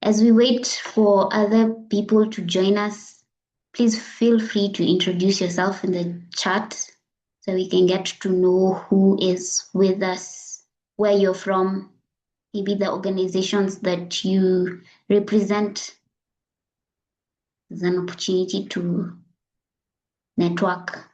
As we wait for other people to join us, please feel free to introduce yourself in the chat so we can get to know who is with us, where you're from, maybe the organizations that you represent. There's an opportunity to network.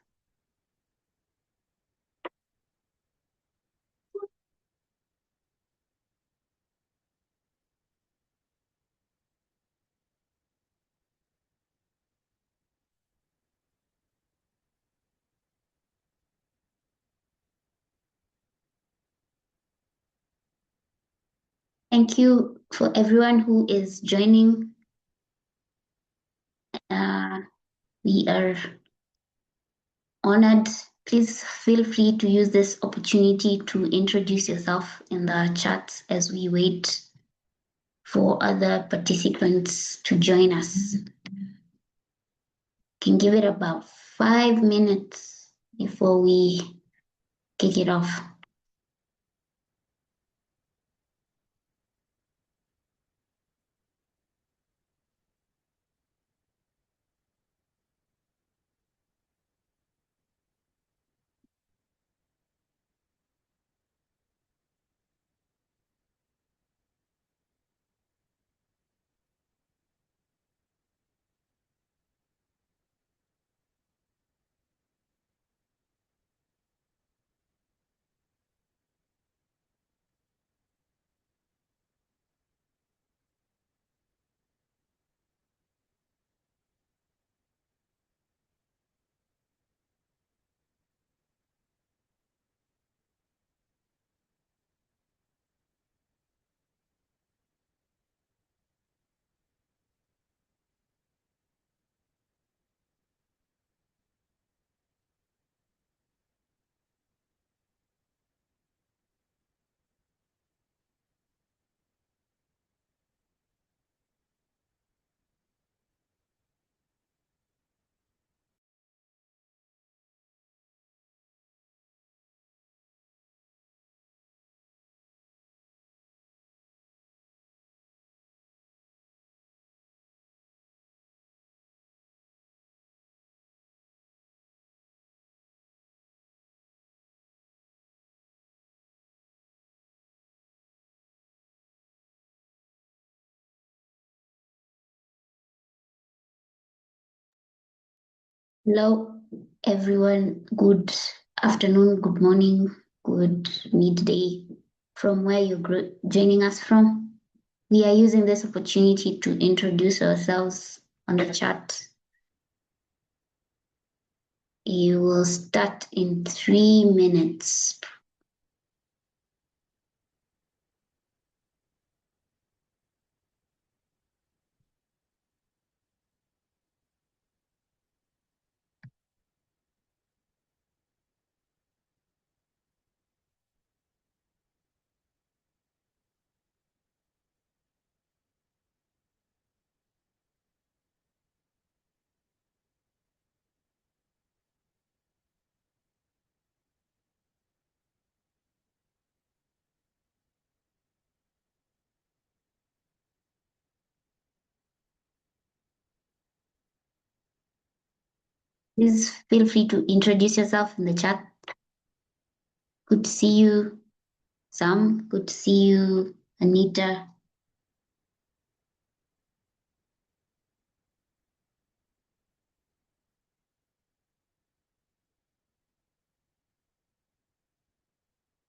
Thank you for everyone who is joining. Uh, we are honored. Please feel free to use this opportunity to introduce yourself in the chat as we wait for other participants to join us. Can give it about 5 minutes before we kick it off. Hello, everyone. Good afternoon, good morning, good midday from where you're joining us from. We are using this opportunity to introduce ourselves on the chat. You will start in 3 minutes. Please feel free to introduce yourself in the chat. Good to see you, Sam. Good to see you, Anita.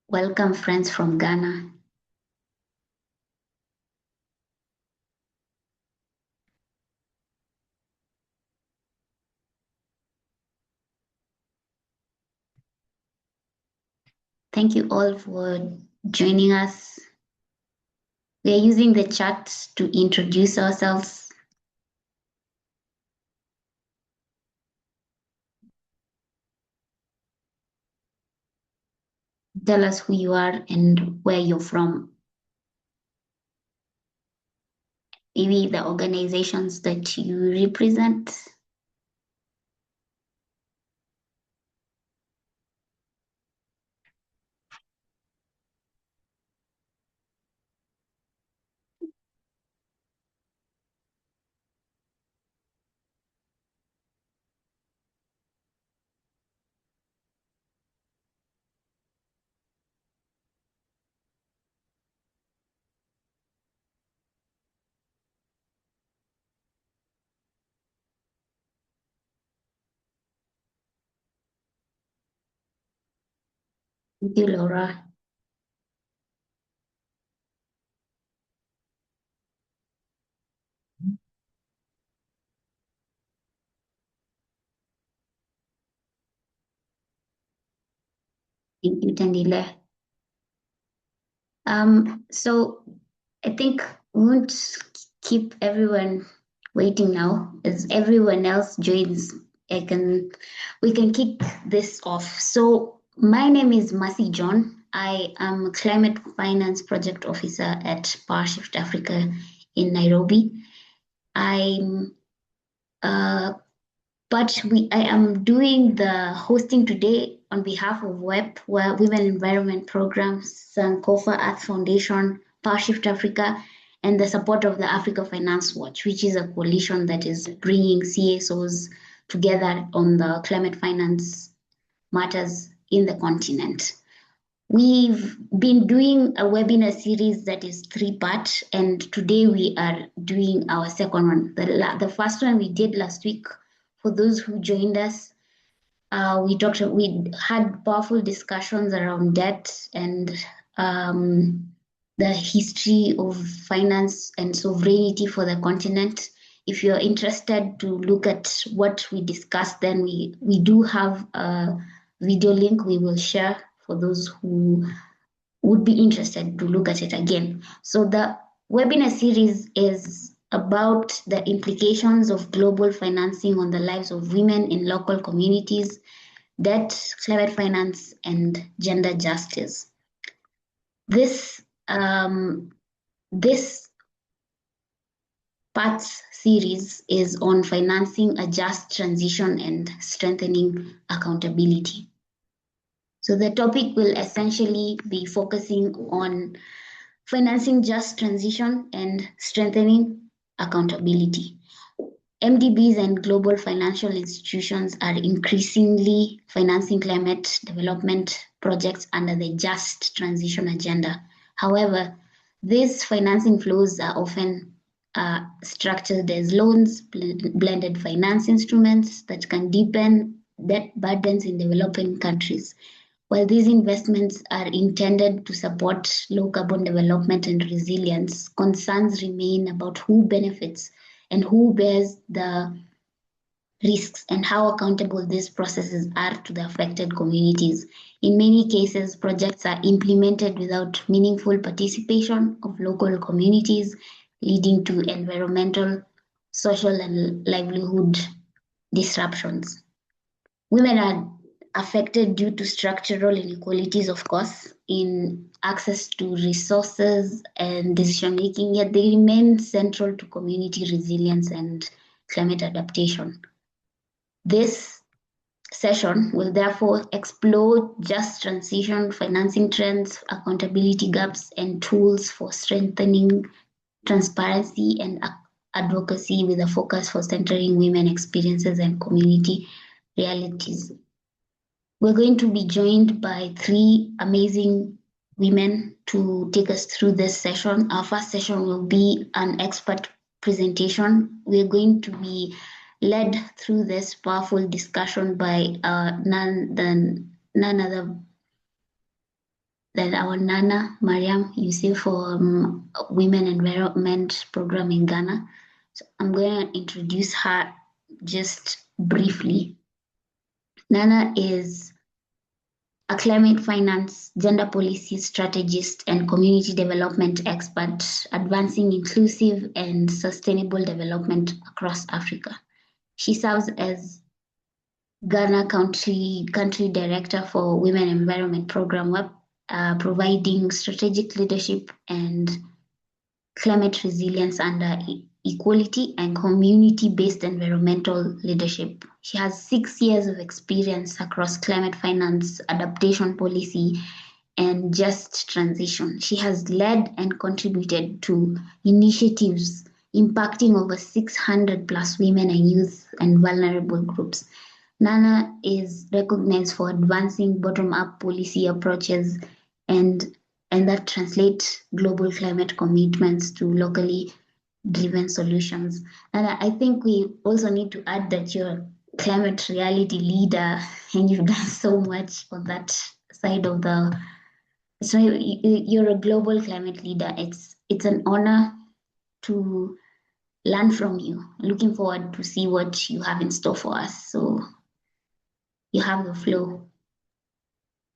Welcome, friends from Ghana. Thank you all for joining us. We are using the chat to introduce ourselves. Tell us who you are and where you're from. Maybe the organizations that you represent. Thank you, Laura. Thank you, Tandile. So I think we won't keep everyone waiting now. As everyone else joins, I can we can kick this off. So my name is Mercy John. I am a climate finance project officer at PowerShift Africa in Nairobi. I'm I am doing the hosting today on behalf of WEP, where Women Environment Programs, Sankofa Earth Foundation, PowerShift Africa, and the support of the Africa Finance Watch, which is a coalition that is bringing CSOs together on the climate finance matters in the continent. We've been doing a webinar series that is three-part, and today we are doing our second one. The first one we did last week. For those who joined us, we had powerful discussions around debt and the history of finance and sovereignty for the continent. If you're interested to look at what we discussed, then we do have a video link we will share for those who would be interested to look at it again. So the webinar series is about the implications of global financing on the lives of women in local communities, debt, climate finance, and gender justice. This this parts series is on financing a just transition and strengthening accountability. So the topic will essentially be focusing on financing just transition and strengthening accountability. MDBs and global financial institutions are increasingly financing climate development projects under the just transition agenda. However, these financing flows are often structured as loans, blended finance instruments that can deepen debt burdens in developing countries. While these investments are intended to support low carbon development and resilience, concerns remain about who benefits and who bears the risks and how accountable these processes are to the affected communities. In many cases, projects are implemented without meaningful participation of local communities, leading to environmental, social, and livelihood disruptions. Women are affected due to structural inequalities, of course, in access to resources and decision making, yet they remain central to community resilience and climate adaptation. This session will therefore explore just transition, financing trends, accountability gaps, and tools for strengthening transparency and advocacy with a focus for centering women experiences and community realities. We're going to be joined by three amazing women to take us through this session. Our first session will be an expert presentation. We're going to be led through this powerful discussion by none other than our Nana Mariam Yusuf from Women Environment Program in Ghana. So I'm going to introduce her just briefly. Nana is a climate finance, gender policy strategist, and community development expert, advancing inclusive and sustainable development across Africa. She serves as Ghana Country Director for Women Environment Program, providing strategic leadership and climate resilience under equality and community-based environmental leadership. She has 6 years of experience across climate finance, adaptation policy, and just transition. She has led and contributed to initiatives impacting over 600 plus women and youth and vulnerable groups. Nana is recognized for advancing bottom-up policy approaches and that translate global climate commitments to locally driven solutions. And I think we also need to add that you're a climate reality leader and you've done so much on that side of the. So you're a global climate leader. It's an honor to learn from you. Looking forward to see what you have in store for us. So you have the flow.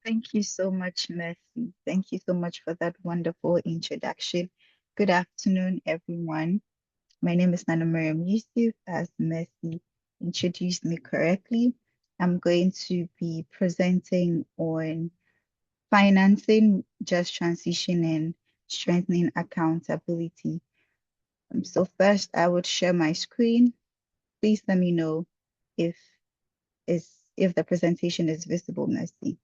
Thank you so much, Mercy. Thank you so much for that wonderful introduction. Good afternoon, everyone. My name is Nana Mariam Yusuf, as Mercy introduced me correctly. I'm going to be presenting on financing just transition and strengthening accountability. So first, I would share my screen. Please let me know if is if the presentation is visible, Mercy.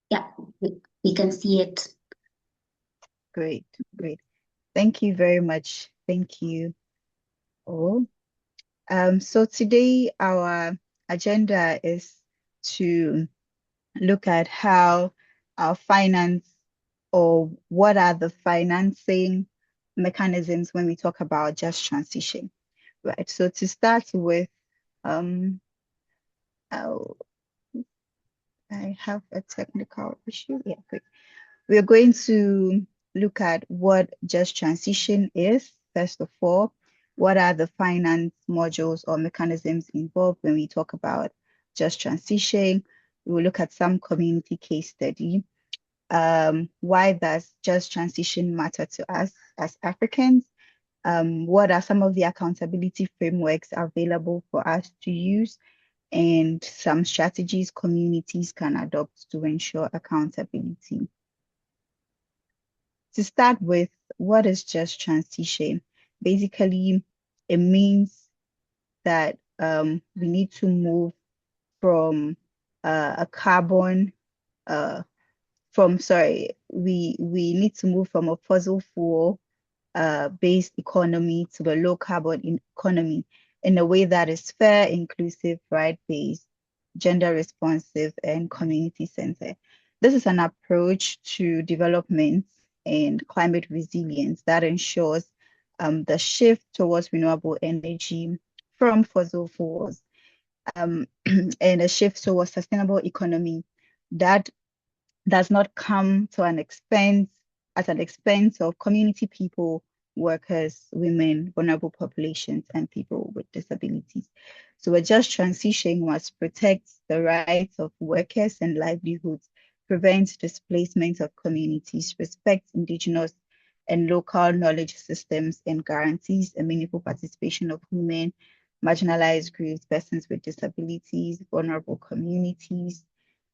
Yeah, we can see it. Great, great. Thank you very much. Thank you all. So today our agenda is to look at how our finance or what are the financing mechanisms when we talk about just transition, right? So to start with, um, I'll, I have a technical issue. Yeah, great. We're going to look at what just transition is, first of all. What are the finance modules or mechanisms involved when we talk about just transition? We will look at some community case study. Why does just transition matter to us as Africans? What are some of the accountability frameworks available for us to use? And some strategies communities can adopt to ensure accountability. To start with, what is just transition? Basically, it means that we need to move from a carbon we need to move from a fossil fuel based economy to a low carbon economy in a way that is fair, inclusive, right based, gender responsive, and community centered. This is an approach to development and climate resilience that ensures the shift towards renewable energy from fossil fuels and a shift towards sustainable economy that does not come to an expense at an expense of community people, workers, women, vulnerable populations, and people with disabilities. So a just transition must protect the rights of workers and livelihoods, prevent displacement of communities, respect indigenous and local knowledge systems, and guarantees a meaningful participation of women, marginalized groups, persons with disabilities, vulnerable communities,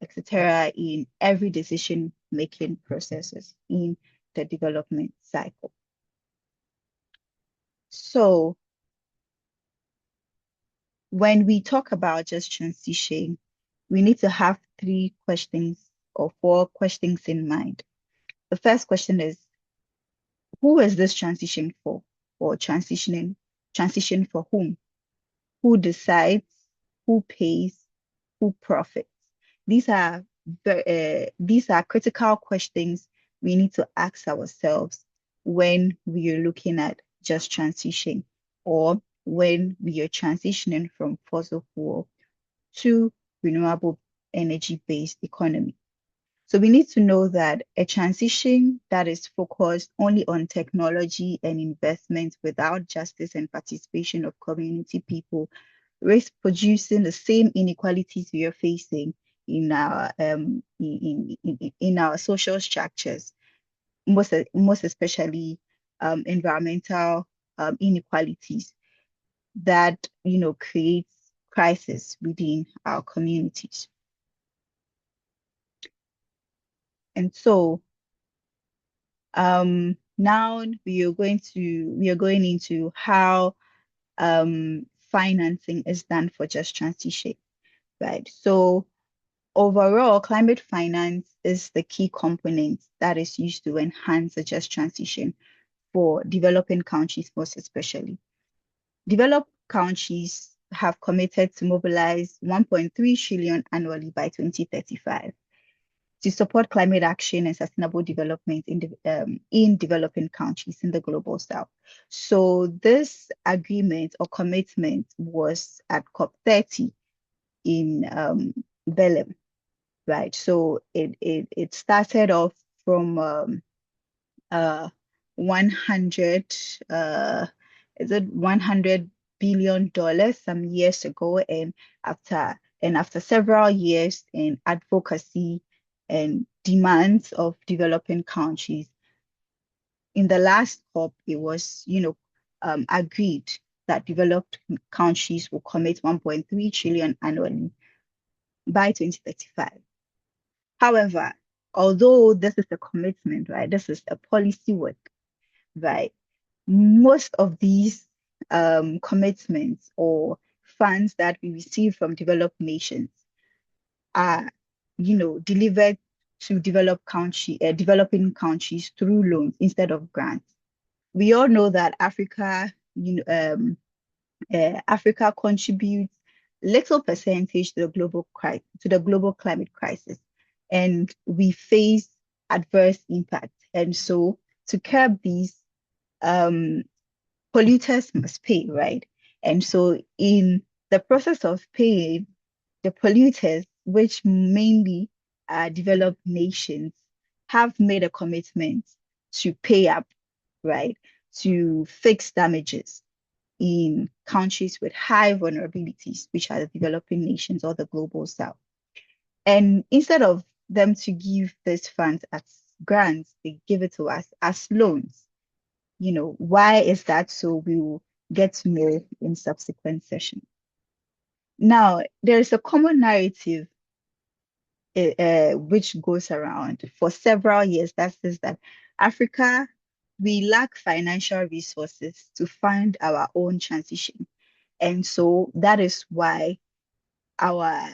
etc., in every decision making processes in the development cycle. So when we talk about just transition, we need to have three questions or four questions in mind. The first question is, who is this transition for? Or transition for whom? Who decides? Who pays? Who profits? These are these are critical questions we need to ask ourselves when we are looking at just transition or when we are transitioning from fossil fuel to renewable energy based economy. So we need to know that a transition that is focused only on technology and investment without justice and participation of community people risks producing the same inequalities we are facing in our in our social structures, most especially environmental inequalities that creates crisis within our communities. And so now we are going into how financing is done for just transition, right? So overall, climate finance is the key component that is used to enhance the just transition for developing countries, most especially. Developed countries have committed to mobilize 1.3 trillion annually by 2035 to support climate action and sustainable development in developing countries in the global south. So this agreement or commitment was at COP30 in Belém, right? So it started off from uh 100 uh is it $100 billion some years ago, and after several years in advocacy and demands of developing countries, in the last COP it was agreed that developed countries will commit 1.3 trillion annually by 2035. However, although this is a commitment, right, this is a policy work, right? Most of these commitments or funds that we receive from developed nations are, delivered to developing countries through loans instead of grants. We all know that Africa contributes little percentage to the global climate crisis, and we face adverse impacts. And so, to curb these, um, polluters must pay, right? And so, in the process of paying, the polluters, which mainly are developed nations, have made a commitment to pay up, right, to fix damages in countries with high vulnerabilities, which are the developing nations or the global south. And instead of them to give these funds as grants, they give it to us as loans. Why is that? So we will get to know in subsequent sessions. Now, there is a common narrative which goes around for several years that says that Africa, we lack financial resources to fund our own transition. And so that is why our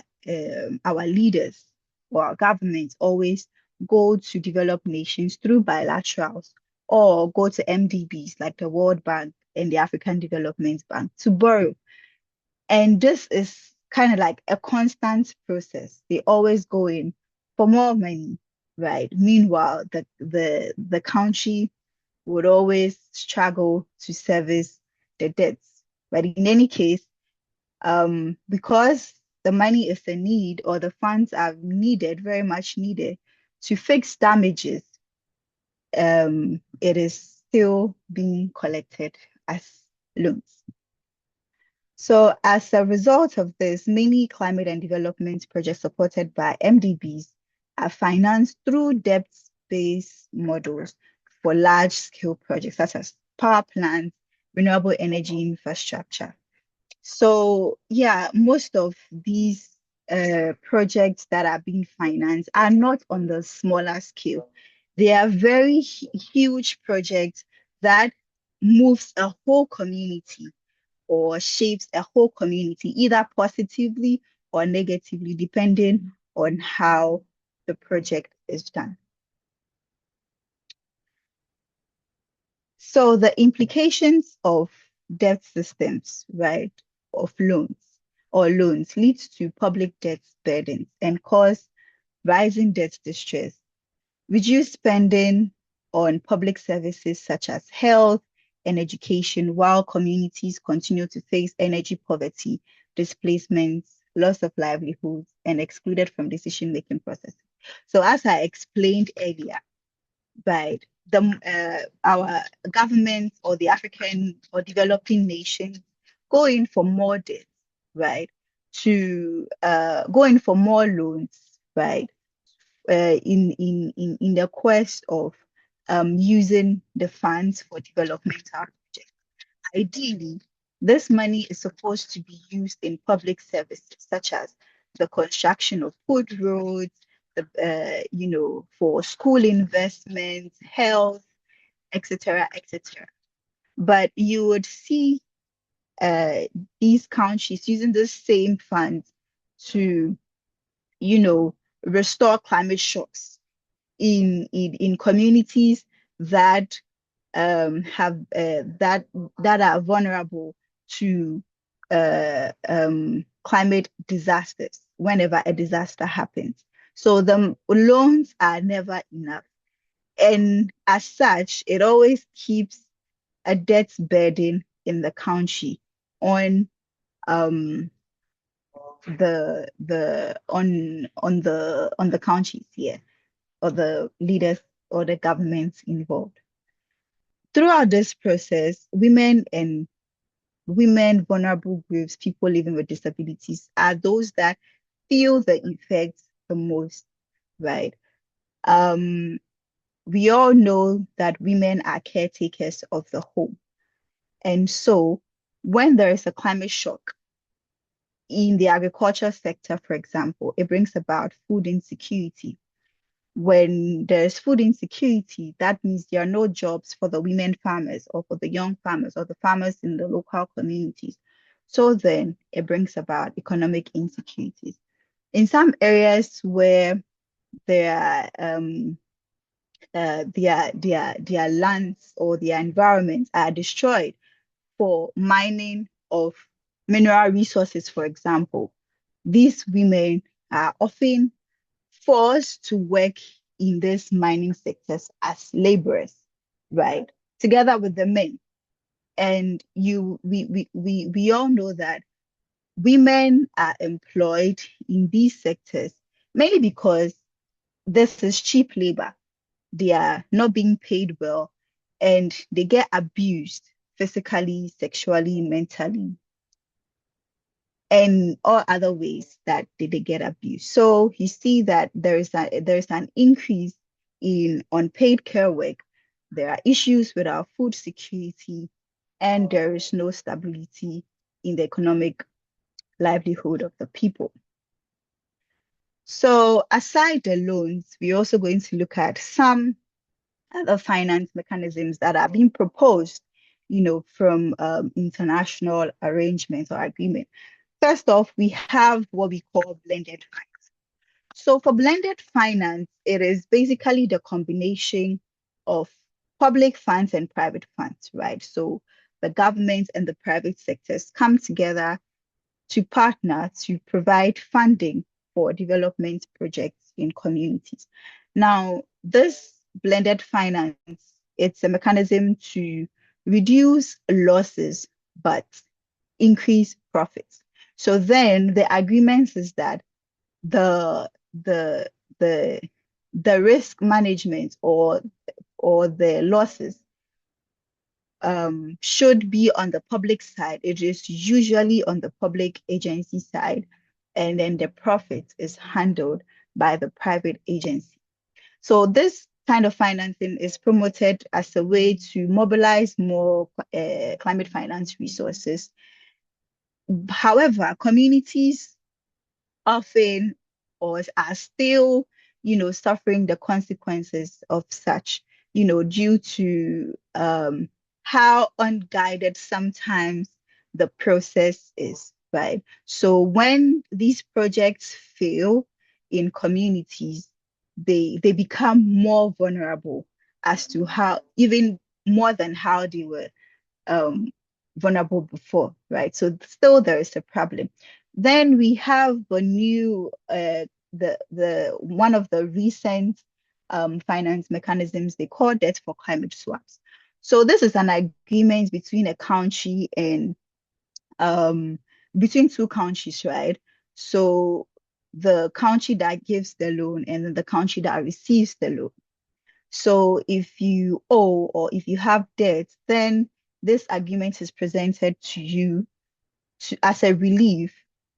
our leaders or our governments always go to developed nations through bilaterals or go to MDBs like the World Bank and the African Development Bank to borrow. And this is kind of like a constant process. They always go in for more money, right? Meanwhile, the country would always struggle to service the debts. But in any case, because the money is a need or the funds are needed, very much needed to fix damages, it is still being collected as loans. So as a result of this, many climate and development projects supported by MDBs are financed through debt-based models for large-scale projects such as power plants, renewable energy infrastructure. So yeah, most of these projects that are being financed are not on the smaller scale. They are very huge projects that moves a whole community or shapes a whole community, either positively or negatively, depending on how the project is done. So the implications of debt systems, right, of loans leads to public debt burdens and cause rising debt distress, reduce spending on public services such as health and education, while communities continue to face energy poverty, displacement, loss of livelihoods, and excluded from decision-making processes. So as I explained earlier, right, our government or the African or developing nations go in for more debt, right, to go in for more loans, right, in the quest of using the funds for developmental projects. Ideally, this money is supposed to be used in public services such as the construction of good roads, for school investments, health, etc., etc. But you would see uh, these countries using the same funds to, restore climate shocks in communities that have that are vulnerable to climate disasters whenever a disaster happens. So the loans are never enough. And as such, it always keeps a debt burden in the country on um on the counties here, or the leaders or the governments involved. Throughout this process, women, vulnerable groups, people living with disabilities are those that feel the effects the most, right? Um, we all know that women are caretakers of the home. And so when there is a climate shock in the agriculture sector, for example, it brings about food insecurity. When there's food insecurity, that means there are no jobs for the women farmers or for the young farmers or the farmers in the local communities. So then it brings about economic insecurities. In some areas where there their lands or their environments are destroyed for mining of mineral resources, for example, these women are often forced to work in these mining sectors as laborers, right? Together with the men. And we all know that women are employed in these sectors mainly because this is cheap labor. They are not being paid well, and they get abused physically, sexually, mentally, and all other ways that they get abused. So you see that there is an increase in unpaid care work. There are issues with our food security, and there is no stability in the economic livelihood of the people. So aside the loans, we're also going to look at some other finance mechanisms that are being proposed, from international arrangements or agreement. First off, we have what we call blended finance. So for blended finance, it is basically the combination of public funds and private funds, right? So the government and the private sectors come together to partner to provide funding for development projects in communities. Now, this blended finance, it's a mechanism to reduce losses but increase profits. So then the agreement is that the the the the risk management or the losses should be on the public side. It is usually on the public agency side, and then the profit is handled by the private agency. So this kind of financing is promoted as a way to mobilize more climate finance resources. However, communities often or are still, suffering the consequences of such, due to how unguided sometimes the process is, right? So when these projects fail in communities, they become more vulnerable as to how, even more than how they were um, vulnerable before, right? So still there is a problem. Then we have the new the one of the recent finance mechanisms they call debt for climate swaps. So this is an agreement between a country and um, between two countries, right? So the country that gives the loan and then the country that receives the loan. So if you owe or if you have debt, then this agreement is presented to you as a relief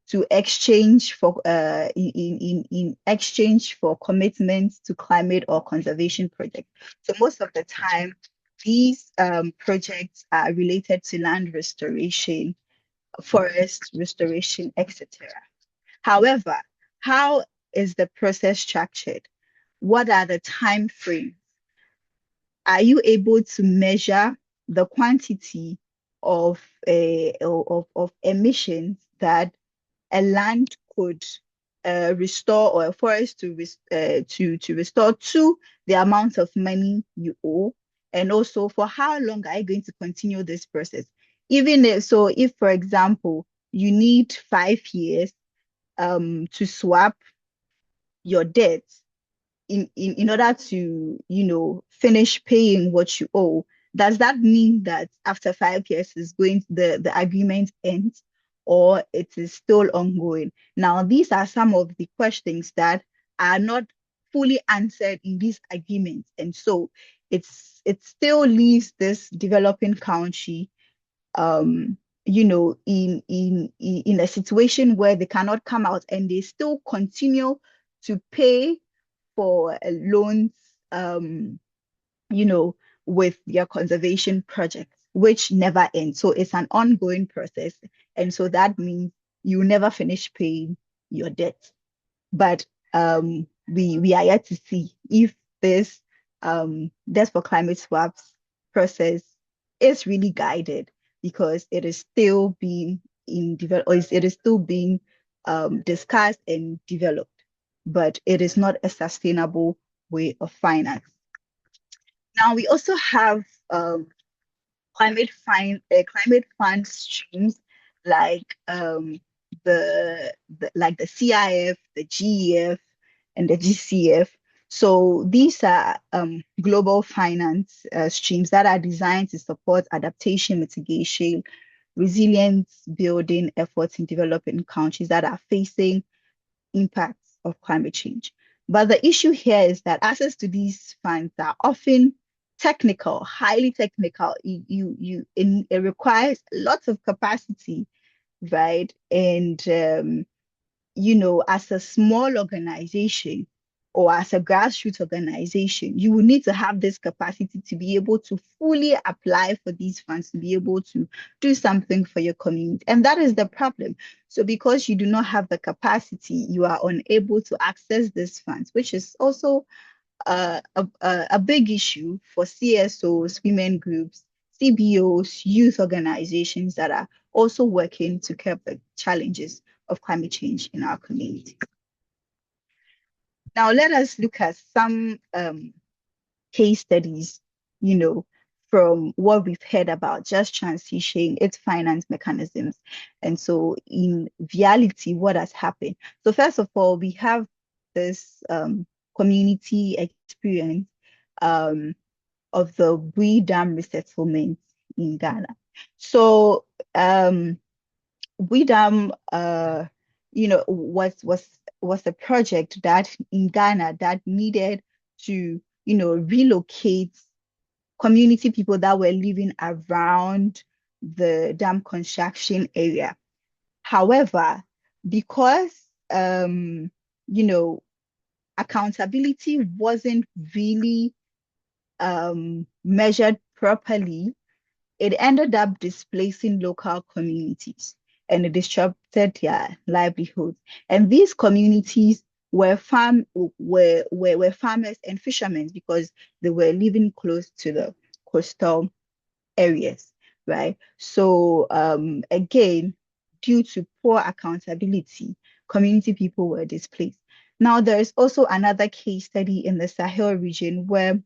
to exchange for in exchange for commitments to climate or conservation projects. So most of the time, these projects are related to land restoration, forest restoration, etc. However, how is the process structured? What are the time frames? Are you able to measure the quantity of of emissions that a land could restore, or a forest to restore, to the amount of money you owe? And also, for how long are you going to continue this process? Even if, so if, for example, you need 5 years to swap your debt in order to, finish paying what you owe, does that mean that after 5 years is going the agreement ends, or it is still ongoing? Now, these are some of the questions that are not fully answered in these agreements. And so it still leaves this developing country um in a situation where they cannot come out, and they still continue to pay for loans, um, you know, with their conservation projects, which never ends. So it's an ongoing process. And so that means you never finish paying your debt. But we are yet to see if this debt for climate swaps process is really guided, because it is still being in develop, or it is still being discussed and developed, but it is not a sustainable way of finance. Now we also have climate fund streams like the CIF, the GEF, and the GCF. So these are global finance streams that are designed to support adaptation, mitigation, resilience building efforts in developing countries that are facing impacts of climate change. But the issue here is that access to these funds are often technical, highly technical. It requires lots of capacity, right? And as a small organization or as a grassroots organization, you will need to have this capacity to be able to fully apply for these funds, to be able to do something for your community. And that is the problem. So because you do not have the capacity, you are unable to access these funds, which is also a big issue for CSOs, women groups, CBOs, youth organizations that are also working to curb the challenges of climate change in our community. Now, let us look at some case studies, you know, from what we've heard about just transition, its finance mechanisms. And so, in reality, what has happened? So, first of all, we have this community experience um, of the Bui Dam resettlement in Ghana. So, Widam, was a project that in Ghana that needed to, relocate community people that were living around the dam construction area. However, because you know, accountability wasn't really measured properly, it ended up displacing local communities, and it disrupted their livelihoods. And these communities were farmers and fishermen, because they were living close to the coastal areas, right? So again, due to poor accountability, community people were displaced. Now, there is also another case study in the Sahel region where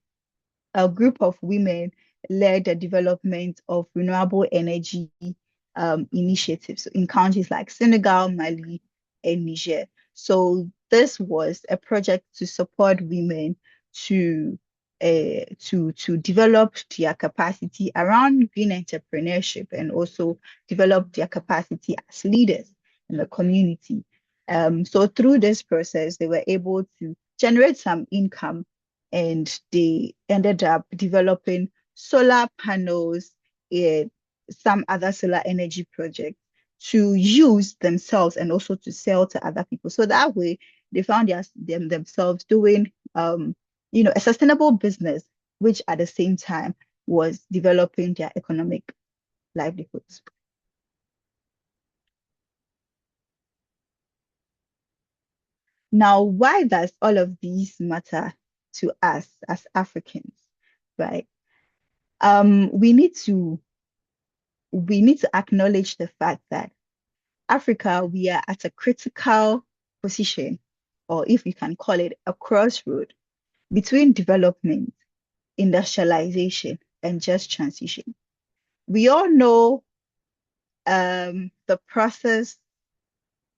a group of women led the development of renewable energy initiatives in countries like Senegal, Mali, and Niger. So this was a project to support women to to develop their capacity around green entrepreneurship, and also develop their capacity as leaders in the community. So through this process, they were able to generate some income, and they ended up developing solar panels and some other solar energy projects to use themselves and also to sell to other people. So that way, they found themselves doing, a sustainable business, which at the same time was developing their economic livelihoods. Now, why does all of these matter to us as Africans, right? We need to acknowledge the fact that Africa, we are at a critical position, or if we can call it a crossroad, between development, industrialization, and just transition. We all know the process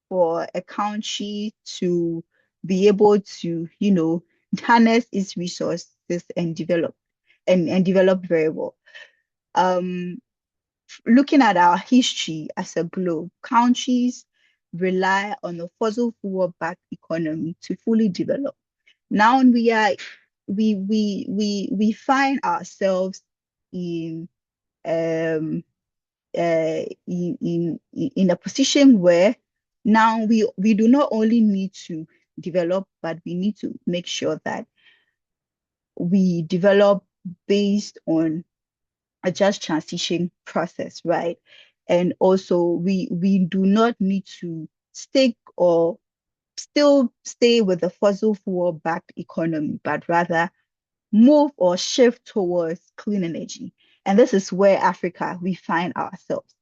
for a country to be able to, harness its resources and develop very well. Um, Looking at our history as a globe, countries rely on a fossil fuel-backed economy to fully develop. Now we find ourselves in um in a position where now we do not only need to develop, but we need to make sure that we develop based on a just transition process, right? And also we do not need to stick or still stay with the fossil fuel backed economy, but rather move or shift towards clean energy. And this is where Africa we find ourselves.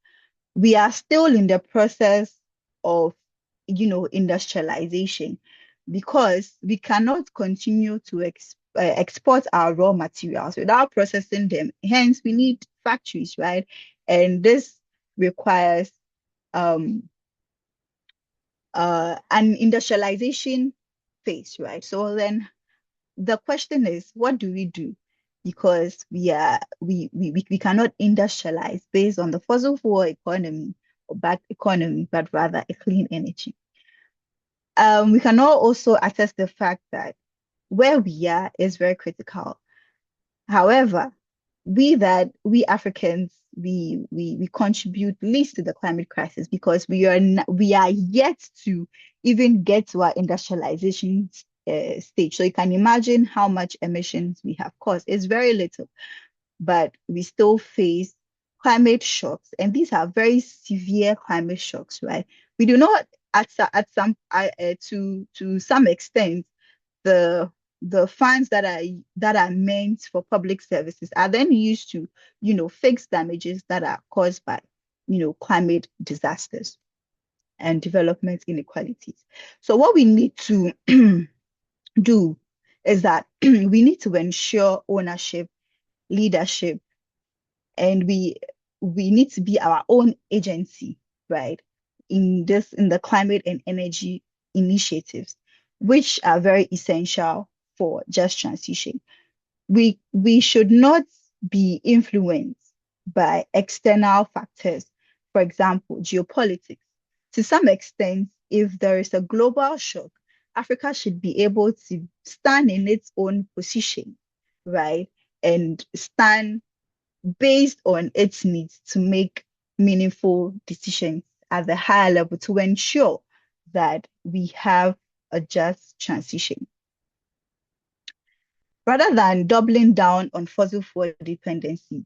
We are still in the process of, industrialization, because we cannot continue to export our raw materials without processing them. Hence, we need factories, right? And this requires um, an industrialization phase, right? So then the question is, what do we do? Because we cannot industrialize based on the fossil fuel economy or back economy, but rather a clean energy. We cannot also attest the fact that where we are is very critical. However, we Africans we contribute least to the climate crisis, because we are yet to even get to our industrialization stage. So you can imagine how much emissions we have caused. It's very little, but we still face climate shocks, and these are very severe climate shocks, right? We do not at some to some extent, the funds that are meant for public services are then used to, fix damages that are caused by, climate disasters and development inequalities. So what we need to do is that we need to ensure ownership, leadership, and we need to be our own agency, right? In the climate and energy initiatives, which are very essential for just transition. We should not be influenced by external factors, for example, geopolitics. To some extent, if there is a global shock, Africa should be able to stand in its own position, right? And stand based on its needs to make meaningful decisions at the higher level to ensure that we have a just transition. Rather than doubling down on fossil fuel dependency,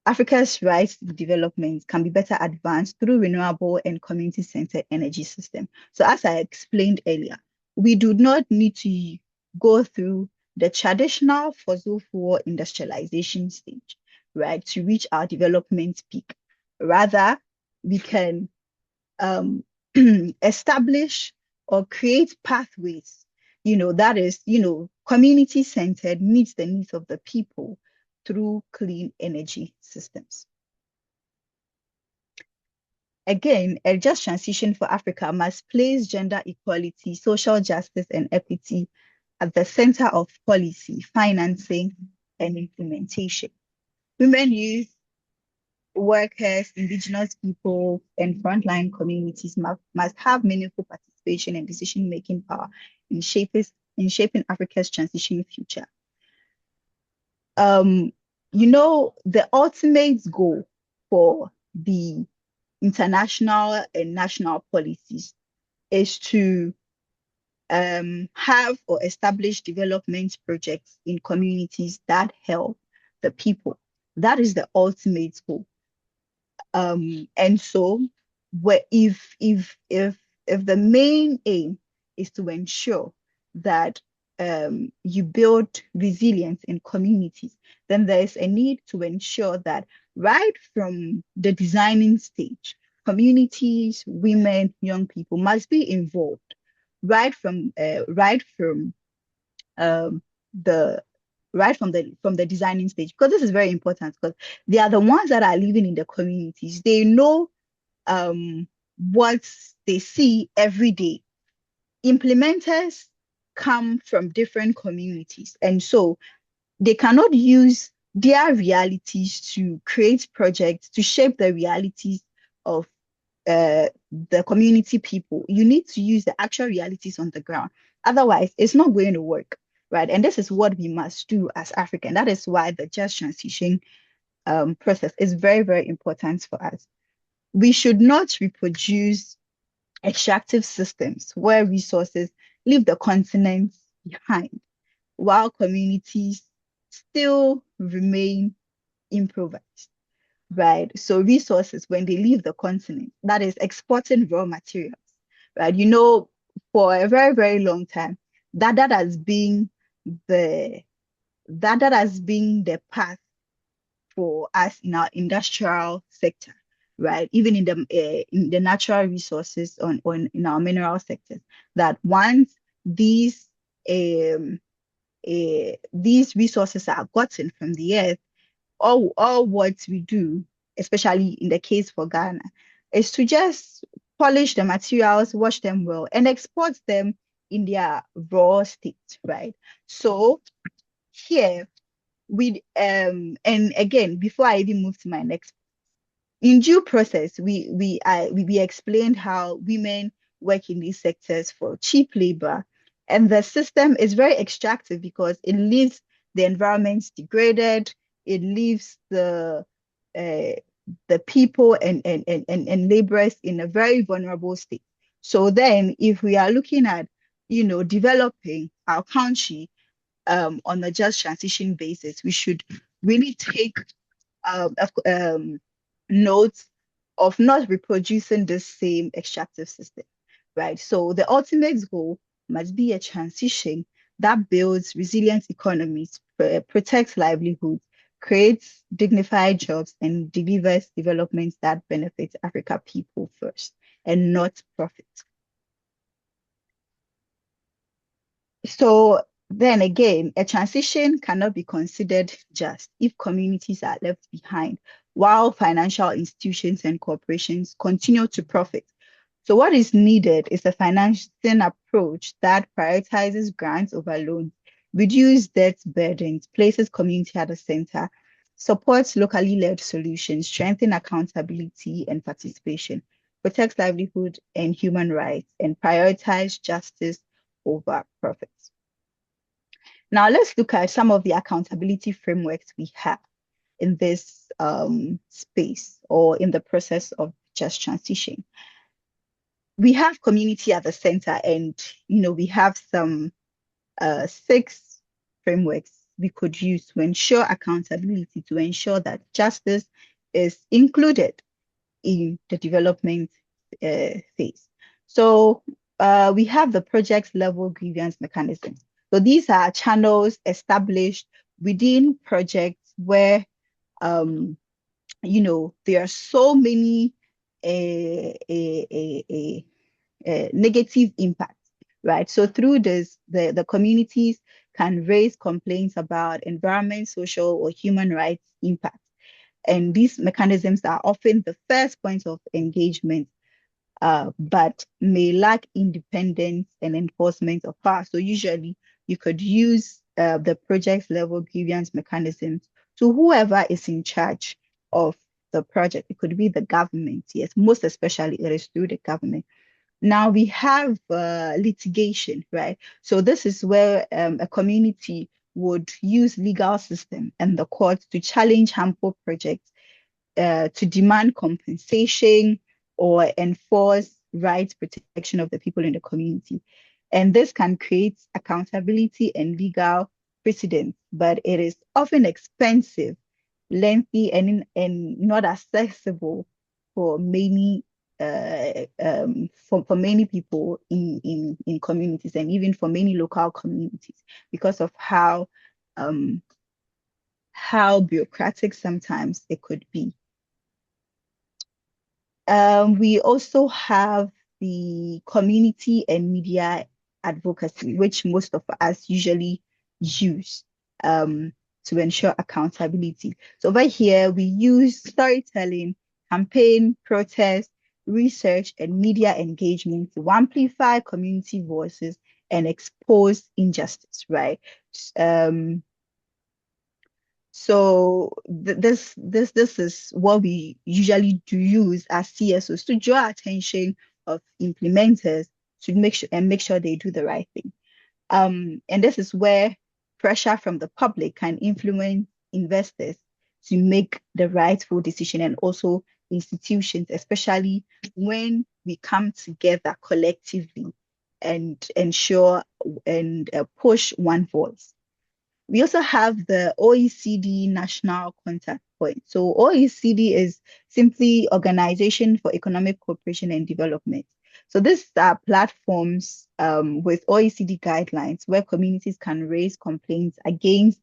Africa's rise to development can be better advanced through renewable and community-centered energy system. So as I explained earlier, we do not need to go through the traditional fossil fuel industrialization stage, right, to reach our development peak. Rather, we can um, establish or create pathways, that is, community centered, meets the needs of the people through clean energy systems. Again, a just transition for Africa must place gender equality, social justice, and equity at the center of policy, financing, and implementation. Women, youth, workers, indigenous people, and frontline communities must have meaningful participation and decision-making power in shaping Africa's transition future. Um, the ultimate goal for the international and national policies is to have or establish development projects in communities that help the people. That is the ultimate goal. And so, where if the main aim is to ensure that you build resilience in communities, then there is a need to ensure that right from the designing stage, communities, women, young people must be involved right from um, the from the designing stage, because this is very important, because they are the ones that are living in the communities. They know what they see every day. Implementers come from different communities. And so they cannot use their realities to create projects to shape the realities of the community people. You need to use the actual realities on the ground. Otherwise, it's not going to work, right? And this is what we must do as African. That is why the just transition process is very, very important for us. We should not reproduce extractive systems where resources leave the continents behind while communities still remain improvised, right? So resources, when they leave the continent, that is exporting raw materials, right? You know, for a very, very long time, that has been the that has been the path for us in our industrial sector, right? Even in the natural resources on in our mineral sectors, that once these um, these resources are gotten from the earth, all what we do, especially in the case for Ghana, is to just polish the materials, wash them well, and export them in their raw state, right? So here we and again, before I even move to my next, in due process, we explained how women work in these sectors for cheap labor, and the system is very extractive because it leaves the environment degraded, it leaves uh, the people and laborers in a very vulnerable state. So then, if we are looking at, developing our country on a just transition basis, we should really take um, um, notes of not reproducing the same extractive system, right? So the ultimate goal must be a transition that builds resilient economies, protects livelihoods, creates dignified jobs, and delivers developments that benefit Africa people first and not profit. So then again, a transition cannot be considered just if communities are left behind, while financial institutions and corporations continue to profit. So what is needed is a financing approach that prioritizes grants over loans, reduces debt burdens, places community at the center, supports locally led solutions, strengthens accountability and participation, protects livelihood and human rights, and prioritizes justice over profits. Now let's look at some of the accountability frameworks we have in this space or in the process of just transition. We have community at the center, and we have some 6 frameworks we could use to ensure accountability, to ensure that justice is included in the development phase. So we have the project level grievance mechanism. So these are channels established within projects where there are so many negative impacts, right? So through this, the communities can raise complaints about environment, social, or human rights impacts. And these mechanisms are often the first points of engagement, but may lack independence and enforcement of power. So usually you could use the project level grievance mechanisms to whoever is in charge of the project. It could be the government, yes, most especially it is through the government. Now we have litigation, right? So this is where a community would use legal system and the courts to challenge harmful projects, to demand compensation or enforce rights protection of the people in the community. And this can create accountability and legal precedents, but it is often expensive, lengthy, and not accessible for many for many people in communities, and even for many local communities, because of how bureaucratic sometimes it could be. We also have the community and media advocacy, which most of us usually use to ensure accountability. So over here, we use storytelling, campaign, protest, research, and media engagement to amplify community voices and expose injustice, right? Um, so this is what we usually do use as CSOs to draw attention of implementers to make sure they do the right thing. And this is where pressure from the public can influence investors to make the rightful decision, and also institutions, especially when we come together collectively and ensure and push one voice. We also have the OECD National Contact Point. So OECD is simply Organization for Economic Cooperation and Development. So these are platforms with OECD guidelines where communities can raise complaints against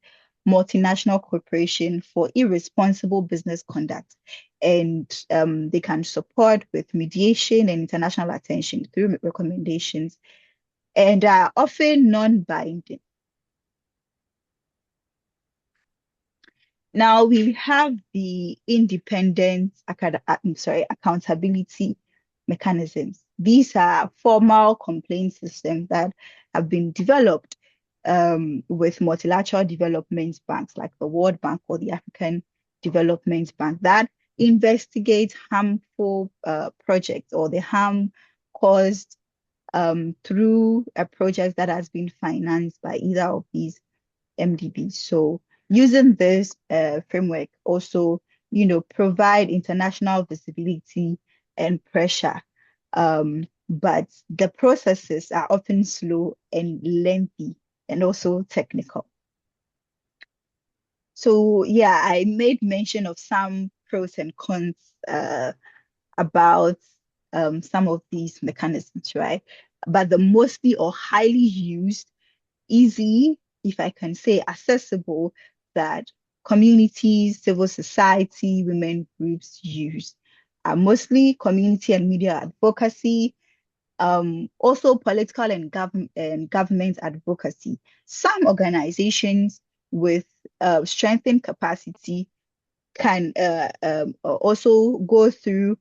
multinational corporation for irresponsible business conduct. And they can support with mediation and international attention through recommendations, and are often non-binding. Now we have the accountability mechanisms. These are formal complaint systems that have been developed with multilateral development banks like the World Bank or the African Development Bank that investigate harmful projects or the harm caused through a project that has been financed by either of these MDB. So using this framework also, provide international visibility and pressure. But the processes are often slow and lengthy and also technical. So yeah, I made mention of some pros and cons about some of these mechanisms, right? But the mostly or highly used, easy, if I can say, accessible, that communities, civil society, women groups use are mostly community and media advocacy, also political and government advocacy. Some organizations with strengthened capacity can also go through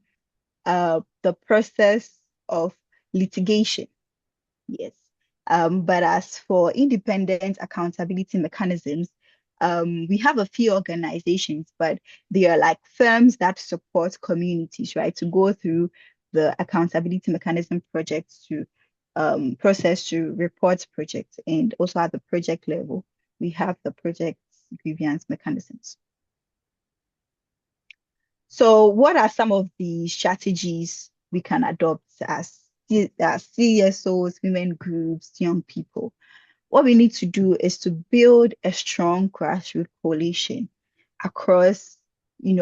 the process of litigation. Yes. But as for independent accountability mechanisms, we have a few organizations, but they are like firms that support communities, right, to go through the accountability mechanism projects to process to report projects. And also at the project level, we have the project grievance mechanisms. So what are some of the strategies we can adopt as CSOs, women groups, young people? What we need to do is to build a strong grassroots coalition across,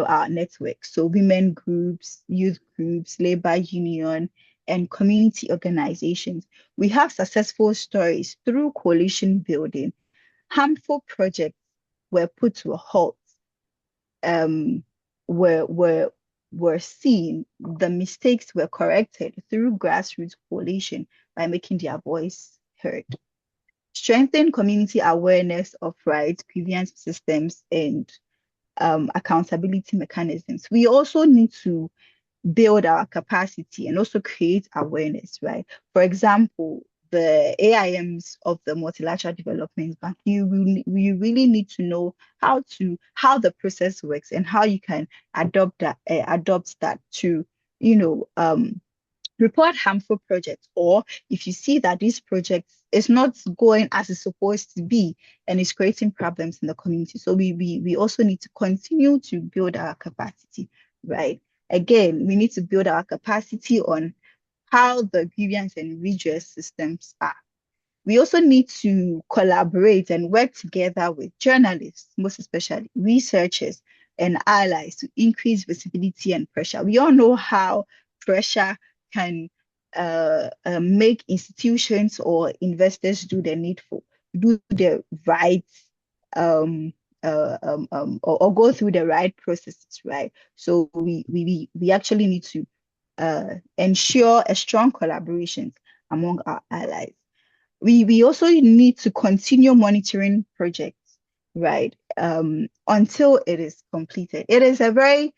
our network. So women groups, youth groups, labor union, and community organizations. We have successful stories through coalition building. Harmful projects were put to a halt, um, were seen, the mistakes were corrected through grassroots coalition by making their voice heard. Strengthen community awareness of rights, grievance systems, and accountability mechanisms. We also need to build our capacity and also create awareness, right? For example, the AIMs of the Multilateral Development Bank, you really need to know how the process works and how you can adopt that to, report harmful projects, or if you see that this project is not going as it's supposed to be and is creating problems in the community. So we also need to continue to build our capacity, right? Again, we need to build our capacity on how the grievance and redress systems are. We also need to collaborate and work together with journalists, most especially researchers and allies, to increase visibility and pressure. We all know how pressure can make institutions or investors do the needful, do the right, or go through the right processes, right? So we actually need to ensure a strong collaboration among our allies. We also need to continue monitoring projects, right? Until it is completed. It's a very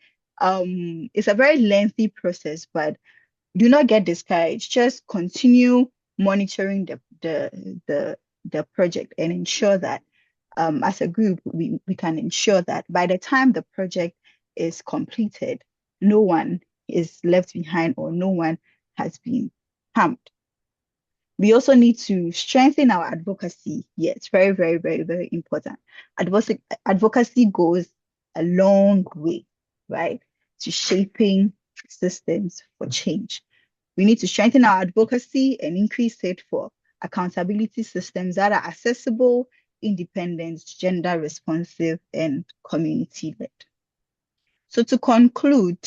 lengthy process, but do not get discouraged. Just continue monitoring the project and ensure that as a group we can ensure that by the time the project is completed, no one is left behind or no one has been harmed. We also need to strengthen our advocacy. Yes, very, very, very, very important. Advocacy goes a long way, right, to shaping systems for change. We need to strengthen our advocacy and increase it for accountability systems that are accessible, independent, gender responsive, and community led. So to conclude,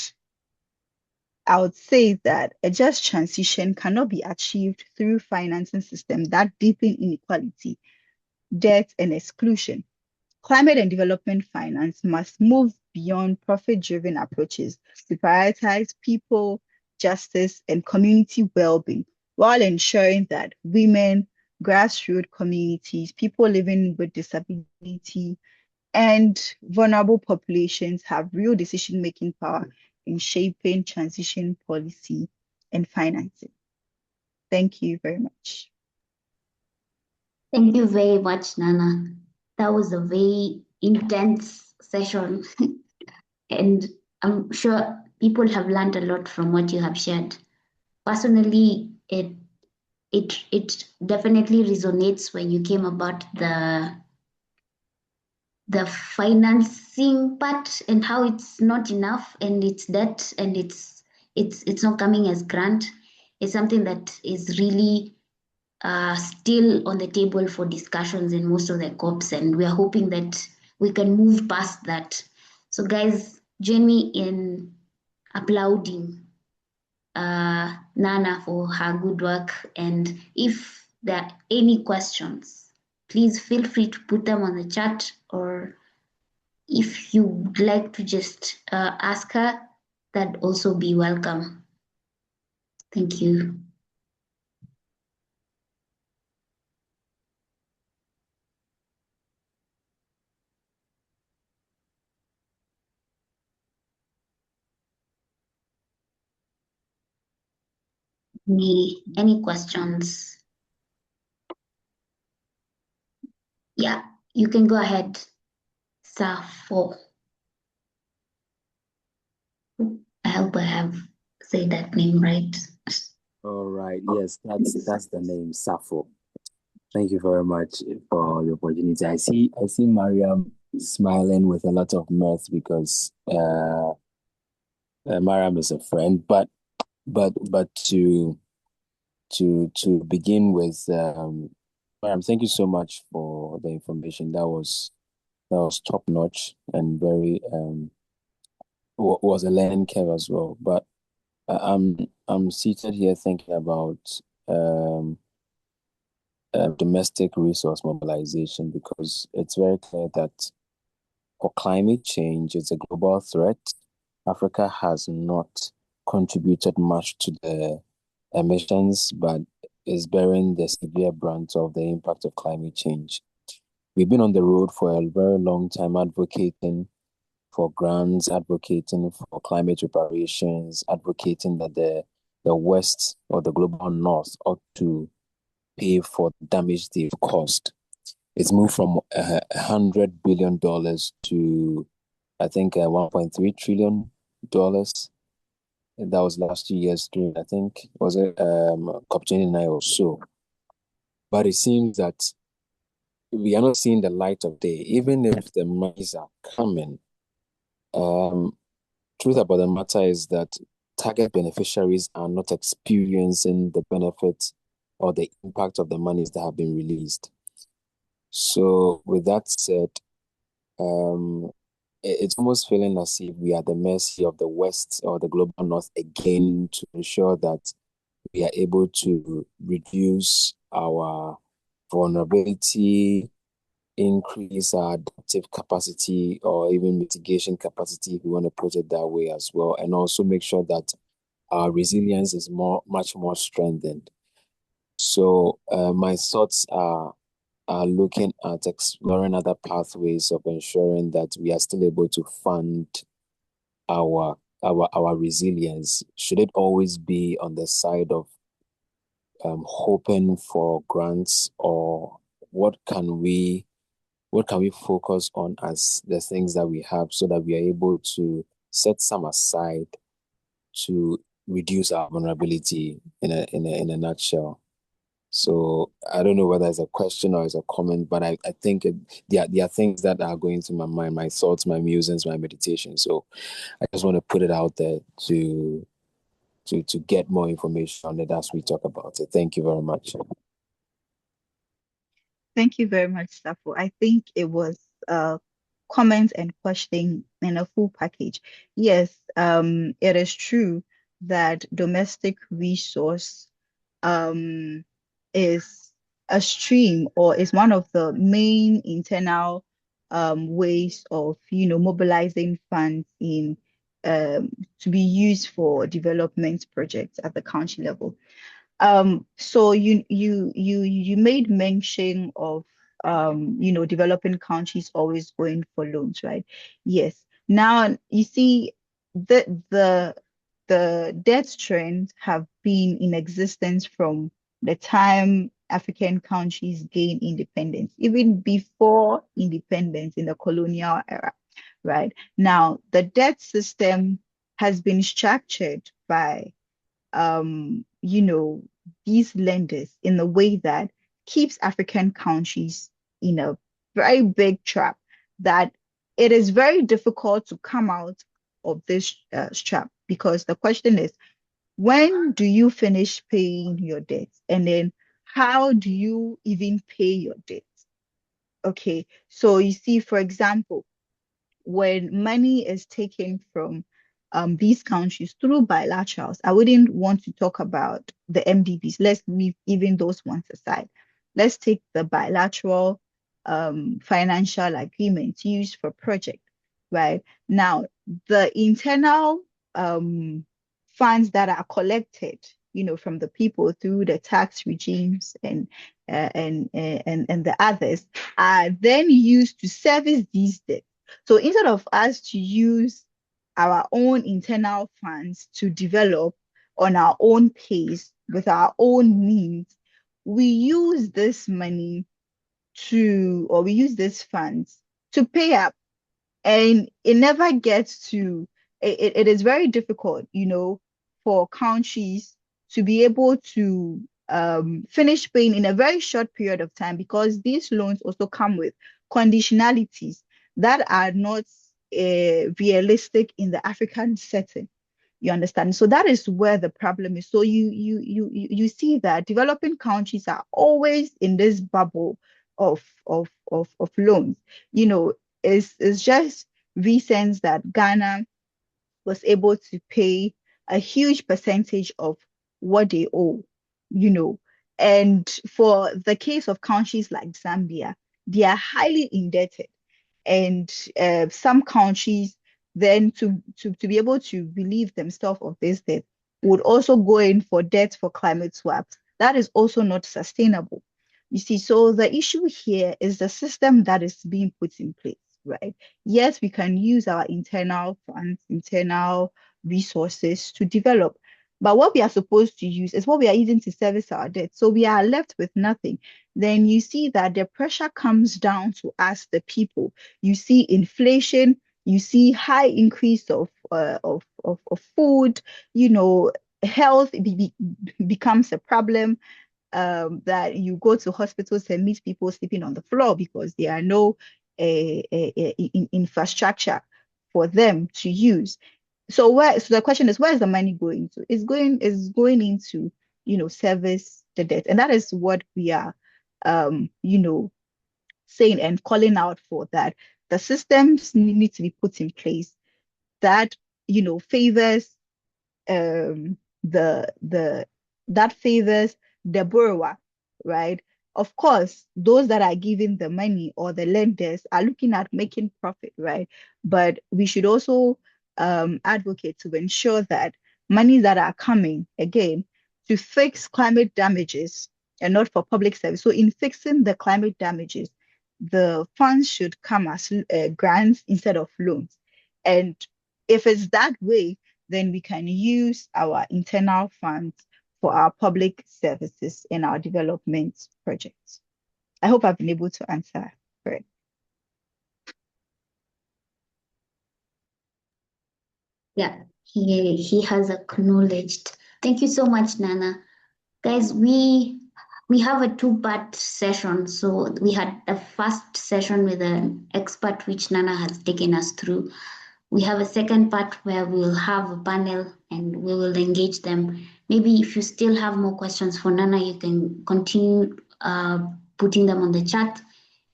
I would say that a just transition cannot be achieved through financing systems that deepen inequality, debt, and exclusion. Climate and development finance must move beyond profit-driven approaches to prioritize people, justice, and community well-being, while ensuring that women, grassroots communities, people living with disability, and vulnerable populations have real decision-making power in shaping transition policy and financing. Thank you very much. Thank you very much, Nana. That was a very intense session, and I'm sure people have learned a lot from what you have shared. Personally, it definitely resonates when you came about the financing part and how it's not enough and it's debt and it's not coming as grant. It's something that is really still on the table for discussions in most of the COPs, and we are hoping that we can move past that. So guys, join me in applauding Nana for her good work, and if there are any questions, please feel free to put them on the chat, or if you would like to just ask her, that'd also be welcome. Thank you. Any questions? Yeah, you can go ahead. Safo. I hope I have said that name right. All right. Yes, that's the name, Sappho. Thank you very much for the opportunity. I see Mariam smiling with a lot of mirth because Mariam is a friend. But to begin with, Mariam, thank you so much for the information. That was top notch and very was a learning curve as well. But I'm seated here thinking about domestic resource mobilization, because it's very clear that for climate change, it's a global threat. Africa has not contributed much to the emissions, but is bearing the severe brunt of the impact of climate change. We've been on the road for a very long time advocating for grants, advocating for climate reparations, advocating that the West or the global North ought to pay for damage they've caused. It's moved from $100 billion to, I think, $1.3 trillion. And that was last year's during, I think, was it COP29 or so. But it seems that we are not seeing the light of day, even if the monies are coming. Truth about the matter is that target beneficiaries are not experiencing the benefit or the impact of the monies that have been released. So with that said, it's almost feeling as if we are the mercy of the West or the global North again to ensure that we are able to reduce our vulnerability, increase our adaptive capacity or even mitigation capacity, if we want to put it that way as well, and also make sure that our resilience is much more strengthened. So my thoughts are looking at exploring other pathways of ensuring that we are still able to fund our resilience. Should it always be on the side of hoping for grants, or what can we focus on as the things that we have, so that we are able to set some aside to reduce our vulnerability in a nutshell? So I don't know whether it's a question or it's a comment, but I think there are things that are going through my mind, my thoughts, my musings, my meditation. So I just want to put it out there to get more information on it as we talk about it. Thank you very much. Thank you very much, Safo. I think it was a comment and question in a full package. Yes, it is true that domestic resource is a stream, or is one of the main internal ways of mobilizing funds in to be used for development projects at the country level. So you made mention of developing countries always going for loans, right? Yes. Now you see the debt trends have been in existence from the time African countries gained independence, even before independence in the colonial era, right? Now the debt system has been structured by these lenders in a way that keeps African countries in a very big trap, that it is very difficult to come out of this trap, because the question is, when do you finish paying your debts? And then how do you even pay your debts? Okay, so you see, for example, when money is taken from these countries through bilaterals, I wouldn't want to talk about the MDBs. Let's leave even those ones aside. Let's take the bilateral financial agreements used for project, right? Now, the internal funds that are collected, from the people through the tax regimes and the others, are then used to service these debts. So instead of us to use our own internal funds to develop on our own pace with our own means, we use this money or we use these funds to pay up, and it never gets to it is very difficult, for countries to be able to finish paying in a very short period of time, because these loans also come with conditionalities that are not realistic in the African setting. You understand? So that is where the problem is. So you see that developing countries are always in this bubble of loans. It's just recent that Ghana was able to pay a huge percentage of what they owe, you know. And for the case of countries like Zambia, they are highly indebted. And some countries then to be able to relieve themselves of this debt would also go in for debt for climate swaps. That is also not sustainable. You see, so the issue here is the system that is being put in place, right? Yes, we can use our internal funds, internal resources to develop, but what we are supposed to use is what we are using to service our debt. So we are left with nothing. Then you see that the pressure comes down to us, the people. You see inflation, you see high increase of food, health becomes a problem, that you go to hospitals and meet people sleeping on the floor because there are no infrastructure for them to use. So the question is, where is the money going to? It's going into, service the debt. And that is what we are saying and calling out for, that the systems need to be put in place that, favors the that favors the borrower, right? Of course, those that are giving the money or the lenders are looking at making profit, right? But we should also advocate to ensure that monies that are coming again to fix climate damages and not for public service. So in fixing the climate damages, the funds should come as grants instead of loans. And if it's that way, then we can use our internal funds for our public services and our development projects. I hope I've been able to answer correct. Yeah, he has acknowledged. Thank you so much, Nana. Guys, we have a two-part session. So we had a first session with an expert, which Nana has taken us through. We have a second part where we'll have a panel and we will engage them. Maybe if you still have more questions for Nana, you can continue putting them on the chat.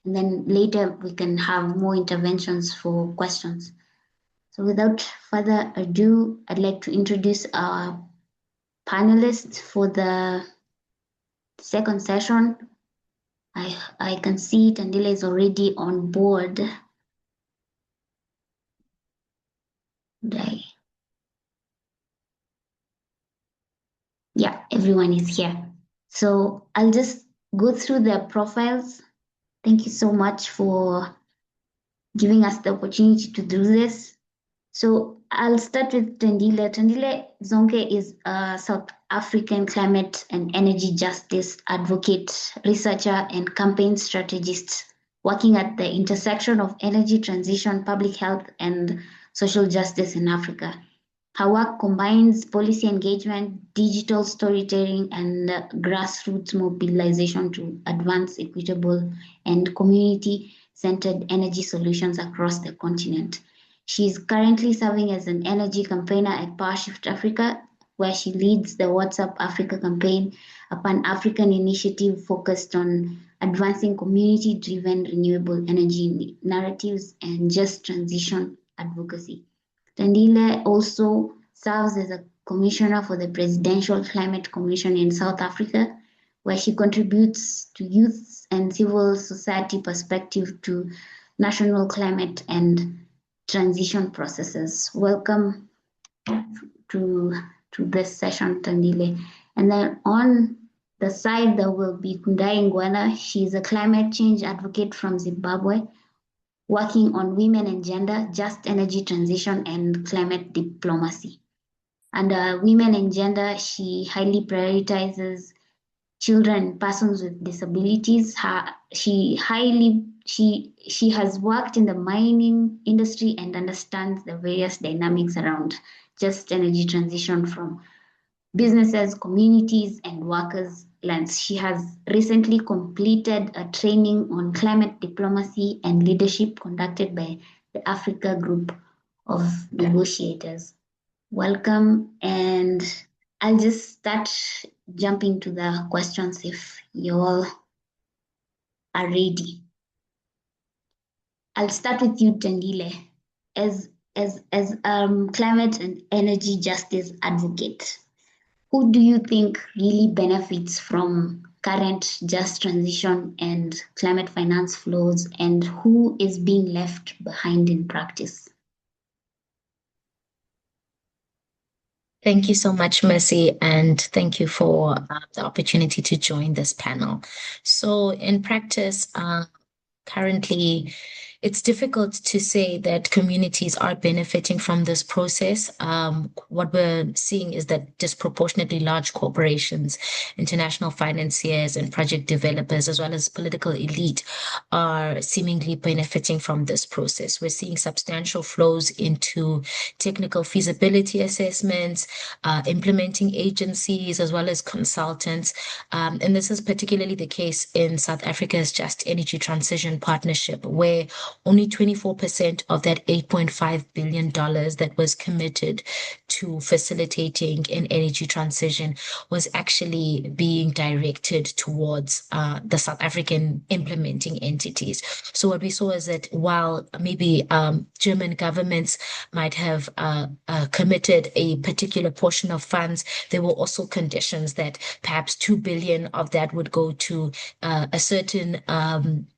And then later we can have more interventions for questions. So without further ado, I'd like to introduce our panelists for the second session. I can see Tandile is already on board. Yeah, everyone is here. So I'll just go through their profiles. Thank you so much for giving us the opportunity to do this. So I'll start with Tandile. Tandile Zonke is a South African climate and energy justice advocate, researcher, and campaign strategist working at the intersection of energy transition, public health, and social justice in Africa. Her work combines policy engagement, digital storytelling, and grassroots mobilization to advance equitable and community-centered energy solutions across the continent. She is currently serving as an energy campaigner at PowerShift Africa, where she leads the WhatsApp Africa campaign, a Pan-African initiative focused on advancing community-driven renewable energy narratives and just transition advocacy. Tandile also serves as a commissioner for the Presidential Climate Commission in South Africa, where she contributes to youth and civil society perspective to national climate and transition processes. Welcome to this session, Tandile. And then on the side, there will be Kundai Ngwana. She's a climate change advocate from Zimbabwe, working on women and gender, just energy transition, and climate diplomacy. Under women and gender, she highly prioritizes children and persons with disabilities. She has worked in the mining industry and understands the various dynamics around just energy transition from businesses, communities, and workers' lens. She has recently completed a training on climate diplomacy and leadership conducted by the Africa Group of Negotiators. Welcome, and I'll just start jumping to the questions if you all are ready. I'll start with you, Tandile, as climate and energy justice advocate. Who do you think really benefits from current just transition and climate finance flows, and who is being left behind in practice? Thank you so much, Mercy, and thank you for the opportunity to join this panel. So in practice, currently, it's difficult to say that communities are benefiting from this process. What we're seeing is that disproportionately large corporations, international financiers, and project developers, as well as political elite, are seemingly benefiting from this process. We're seeing substantial flows into technical feasibility assessments, implementing agencies, as well as consultants. And this is particularly the case in South Africa's Just Energy Transition Partnership, where only 24% of that $8.5 billion that was committed to facilitating an energy transition was actually being directed towards the South African implementing entities. So what we saw is that while maybe German governments might have committed a particular portion of funds, there were also conditions that perhaps 2 billion of that would go to a certain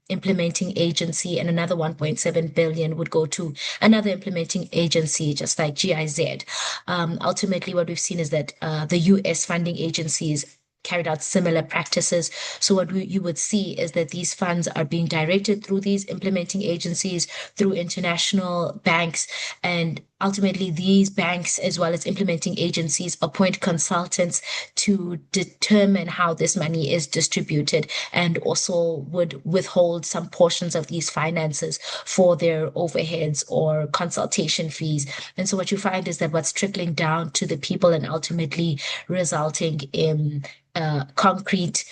implementing agency, and another 1.7 billion would go to another implementing agency, just like GIZ. Ultimately, what we've seen is that the US funding agencies carried out similar practices. So what you would see is that these funds are being directed through these implementing agencies, through international banks, and ultimately, these banks, as well as implementing agencies, appoint consultants to determine how this money is distributed, and also would withhold some portions of these finances for their overheads or consultation fees. And so what you find is that what's trickling down to the people and ultimately resulting in concrete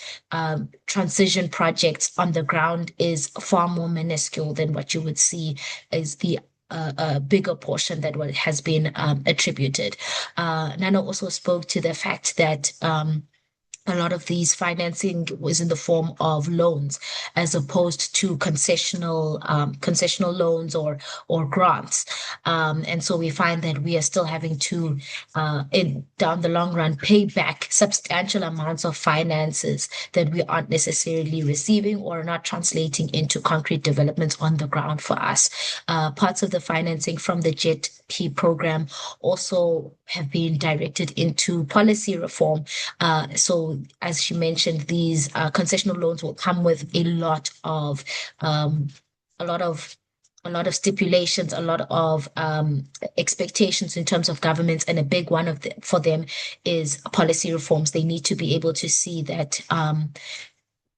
transition projects on the ground is far more minuscule than what you would see as the a bigger portion that what has been attributed. Nana also spoke to the fact that a lot of these financing was in the form of loans as opposed to concessional loans or grants. And so we find that we are still having to in down the long run pay back substantial amounts of finances that we aren't necessarily receiving or not translating into concrete developments on the ground for us. Parts of the financing from the JET-P program also have been directed into policy reform. So as she mentioned, these concessional loans will come with a lot of um, a lot of a lot of stipulations, a lot of expectations in terms of governments, and a big one for them is policy reforms. They need to be able to see that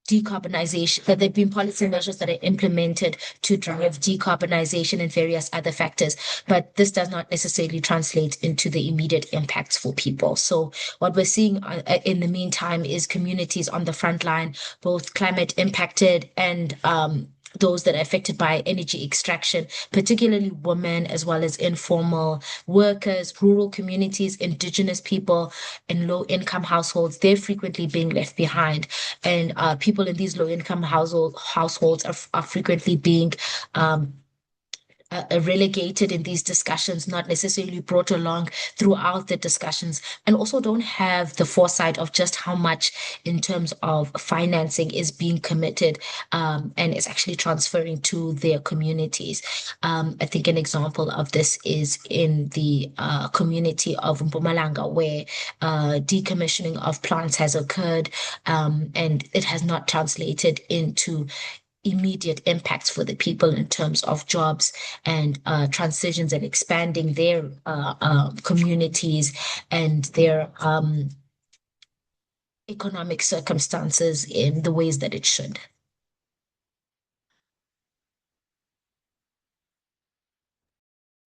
decarbonization, that there have been policy measures that are implemented to drive decarbonization and various other factors, but this does not necessarily translate into the immediate impacts for people. So what we're seeing in the meantime is communities on the front line, both climate impacted and those that are affected by energy extraction, particularly women as well as informal workers, rural communities, indigenous people, and low income households. They're frequently being left behind. And people in these low income households are frequently being relegated in these discussions, not necessarily brought along throughout the discussions, and also don't have the foresight of just how much in terms of financing is being committed and is actually transferring to their communities. I think an example of this is in the community of Mpumalanga, where decommissioning of plants has occurred and it has not translated into immediate impacts for the people in terms of jobs and transitions and expanding their communities and their economic circumstances in the ways that it should.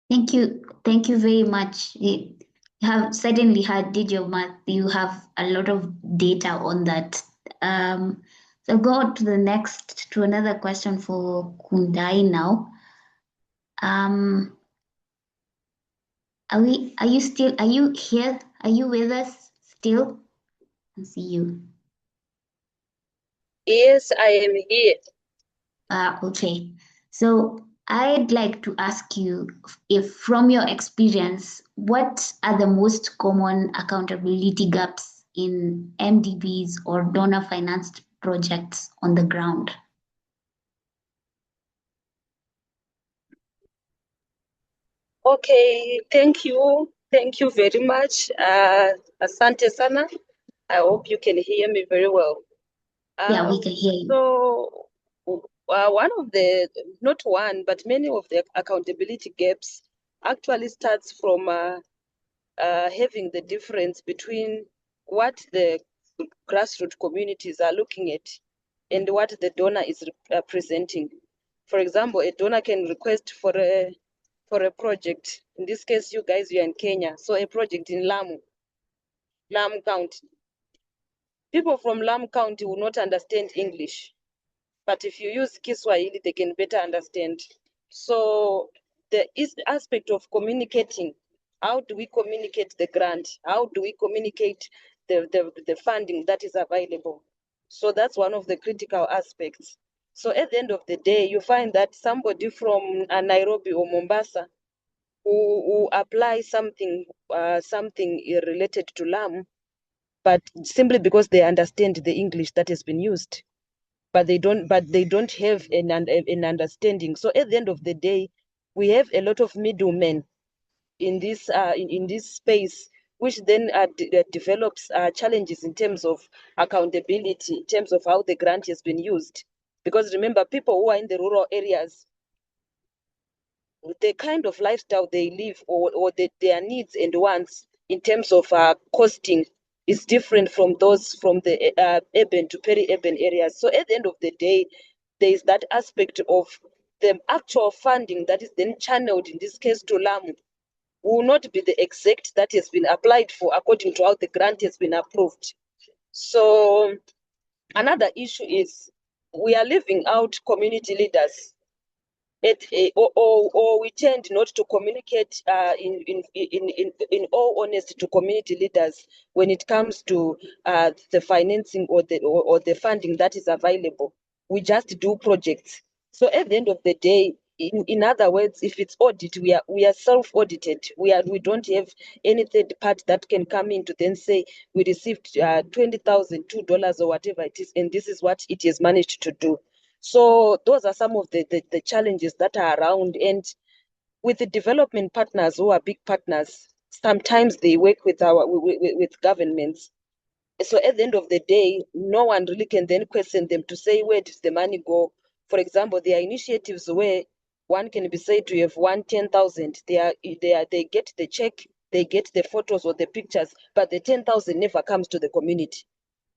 Thank you. Thank you very much. You have certainly did your math. You have a lot of data on that. So go to another question for Kundai now. Are you here? Are you with us still? I see you. Yes, I am here. Okay. So I'd like to ask you if from your experience, what are the most common accountability gaps in MDBs or donor financed projects on the ground? Okay, thank you. Thank you very much. Asante sana. I hope you can hear me very well. Yeah, we can hear you. So, one of the, not one, but many of the accountability gaps actually starts from having the difference between what the grassroots communities are looking at and what the donor is presenting. For example, a donor can request for a project. In this case, you guys, you're in Kenya. So a project in Lamu County. People from Lamu County will not understand English. But if you use Kiswahili, they can better understand. So the aspect of communicating, how do we communicate the grant? How do we communicate the funding that is available? So that's one of the critical aspects. So at the end of the day, you find that somebody from Nairobi or Mombasa who apply something related to Lamu, but simply because they understand the English that has been used, but they don't have an understanding. So at the end of the day, we have a lot of middlemen in this in this space, which then develops challenges in terms of accountability, in terms of how the grant has been used. Because remember, people who are in the rural areas, they don't have the same access to the funding. So at the end of the day, you find that somebody from Nairobi or Mombasa who apply something related to Lamu, but simply because they understand the English that has been used, but they don't have an understanding. So at the end of the day, we have a lot of middlemen in this space, which then develops challenges in terms of accountability, in terms of how the grant has been used. Because remember, people who are in the rural areas, the kind of lifestyle they live, or their needs and wants in terms of costing is different from those from the urban to peri-urban areas. So at the end of the day, there is that aspect of the actual funding that is then channeled, in this case to Lamu, will not be the exact that has been applied for according to how the grant has been approved. So another issue is we are leaving out community leaders or we tend not to communicate in all honesty to community leaders when it comes to the financing or the funding that is available. We just do projects. So at the end of the day, in other words, if it's audit, we are self-audited. We don't have any third party that can come in to then say we received $20,002 or whatever it is, and this is what it has managed to do. So those are some of the challenges that are around. And with the development partners who are big partners, sometimes they work with with governments. So at the end of the day, no one really can then question them to say, where does the money go? For example, there are initiatives where one can be said to have won 10,000. They get the check, they get the photos or the pictures, but the 10,000 never comes to the community.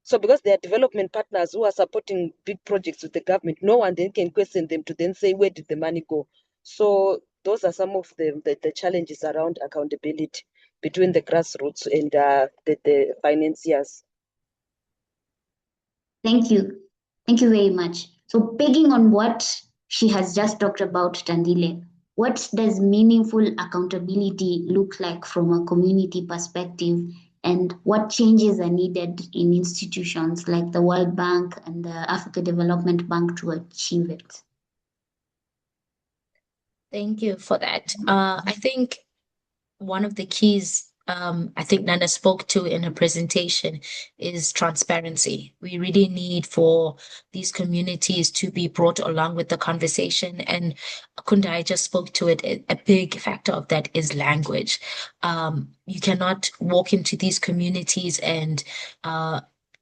So because they are development partners who are supporting big projects with the government, no one then can question them to then say, where did the money go? So those are some of the challenges around accountability between the grassroots and the financiers. Thank you. Thank you very much. So pegging on what she has just talked about, Tandile, what does meaningful accountability look like from a community perspective, and what changes are needed in institutions like the World Bank and the Africa Development Bank to achieve it? Thank you for that. I think one of the keys I think Nana spoke to in her presentation is transparency. We really need for these communities to be brought along with the conversation. And Kundai just spoke to it. A big factor of that is language. You cannot walk into these communities and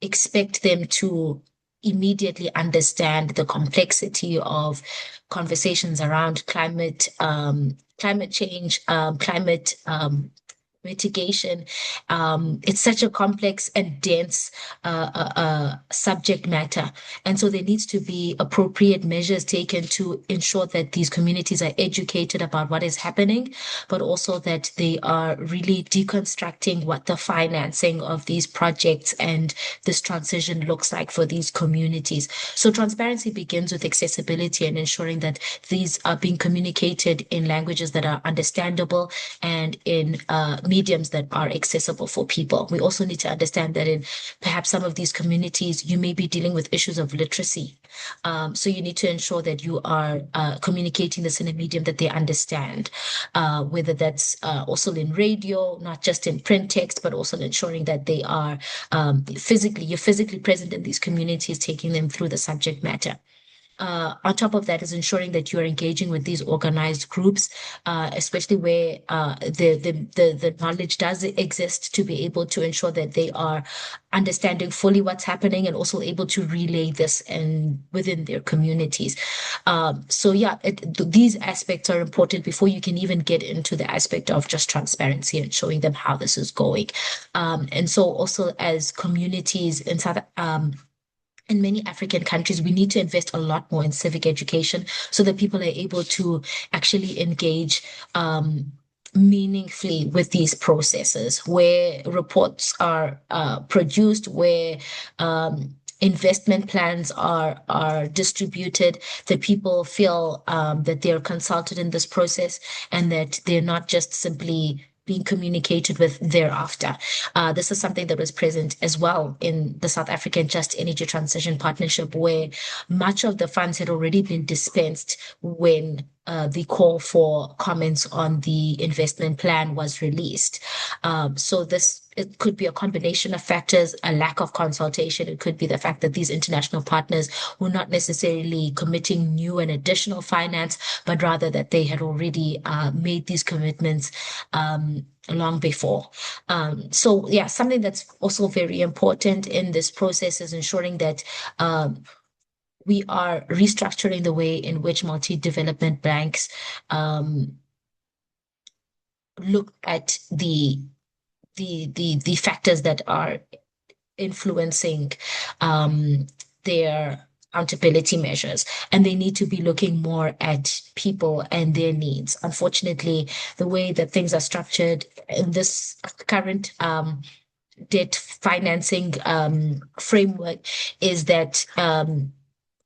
expect them to immediately understand the complexity of conversations around climate change, climate mitigation. It's such a complex and dense subject matter. And so there needs to be appropriate measures taken to ensure that these communities are educated about what is happening, but also that they are really deconstructing what the financing of these projects and this transition looks like for these communities. So transparency begins with accessibility and ensuring that these are being communicated in languages that are understandable and in mediums that are accessible for people. We also need to understand that in perhaps some of these communities, you may be dealing with issues of literacy. So you need to ensure that you are communicating this in a medium that they understand, whether that's also in radio, not just in print text, but also ensuring that they are you're physically present in these communities, taking them through the subject matter. On top of that is ensuring that you're engaging with these organized groups, especially where the knowledge does exist, to be able to ensure that they are understanding fully what's happening and also able to relay this and within their communities. So yeah, these aspects are important before you can even get into the aspect of just transparency and showing them how this is going. And so also as communities in many African countries, we need to invest a lot more in civic education so that people are able to actually engage meaningfully with these processes, where reports are produced, where investment plans are distributed, that people feel that they're consulted in this process and that they're not just simply being communicated with thereafter. This is something that was present as well in the South African Just Energy Transition Partnership, where much of the funds had already been dispensed when the call for comments on the investment plan was released. So it could be a combination of factors, a lack of consultation. It could be the fact that these international partners were not necessarily committing new and additional finance, but rather that they had already made these commitments long before. So yeah, something that's also very important in this process is ensuring that we are restructuring the way in which multi-development banks look at the factors that are influencing their accountability measures, and they need to be looking more at people and their needs. Unfortunately, the way that things are structured in this current debt financing framework is that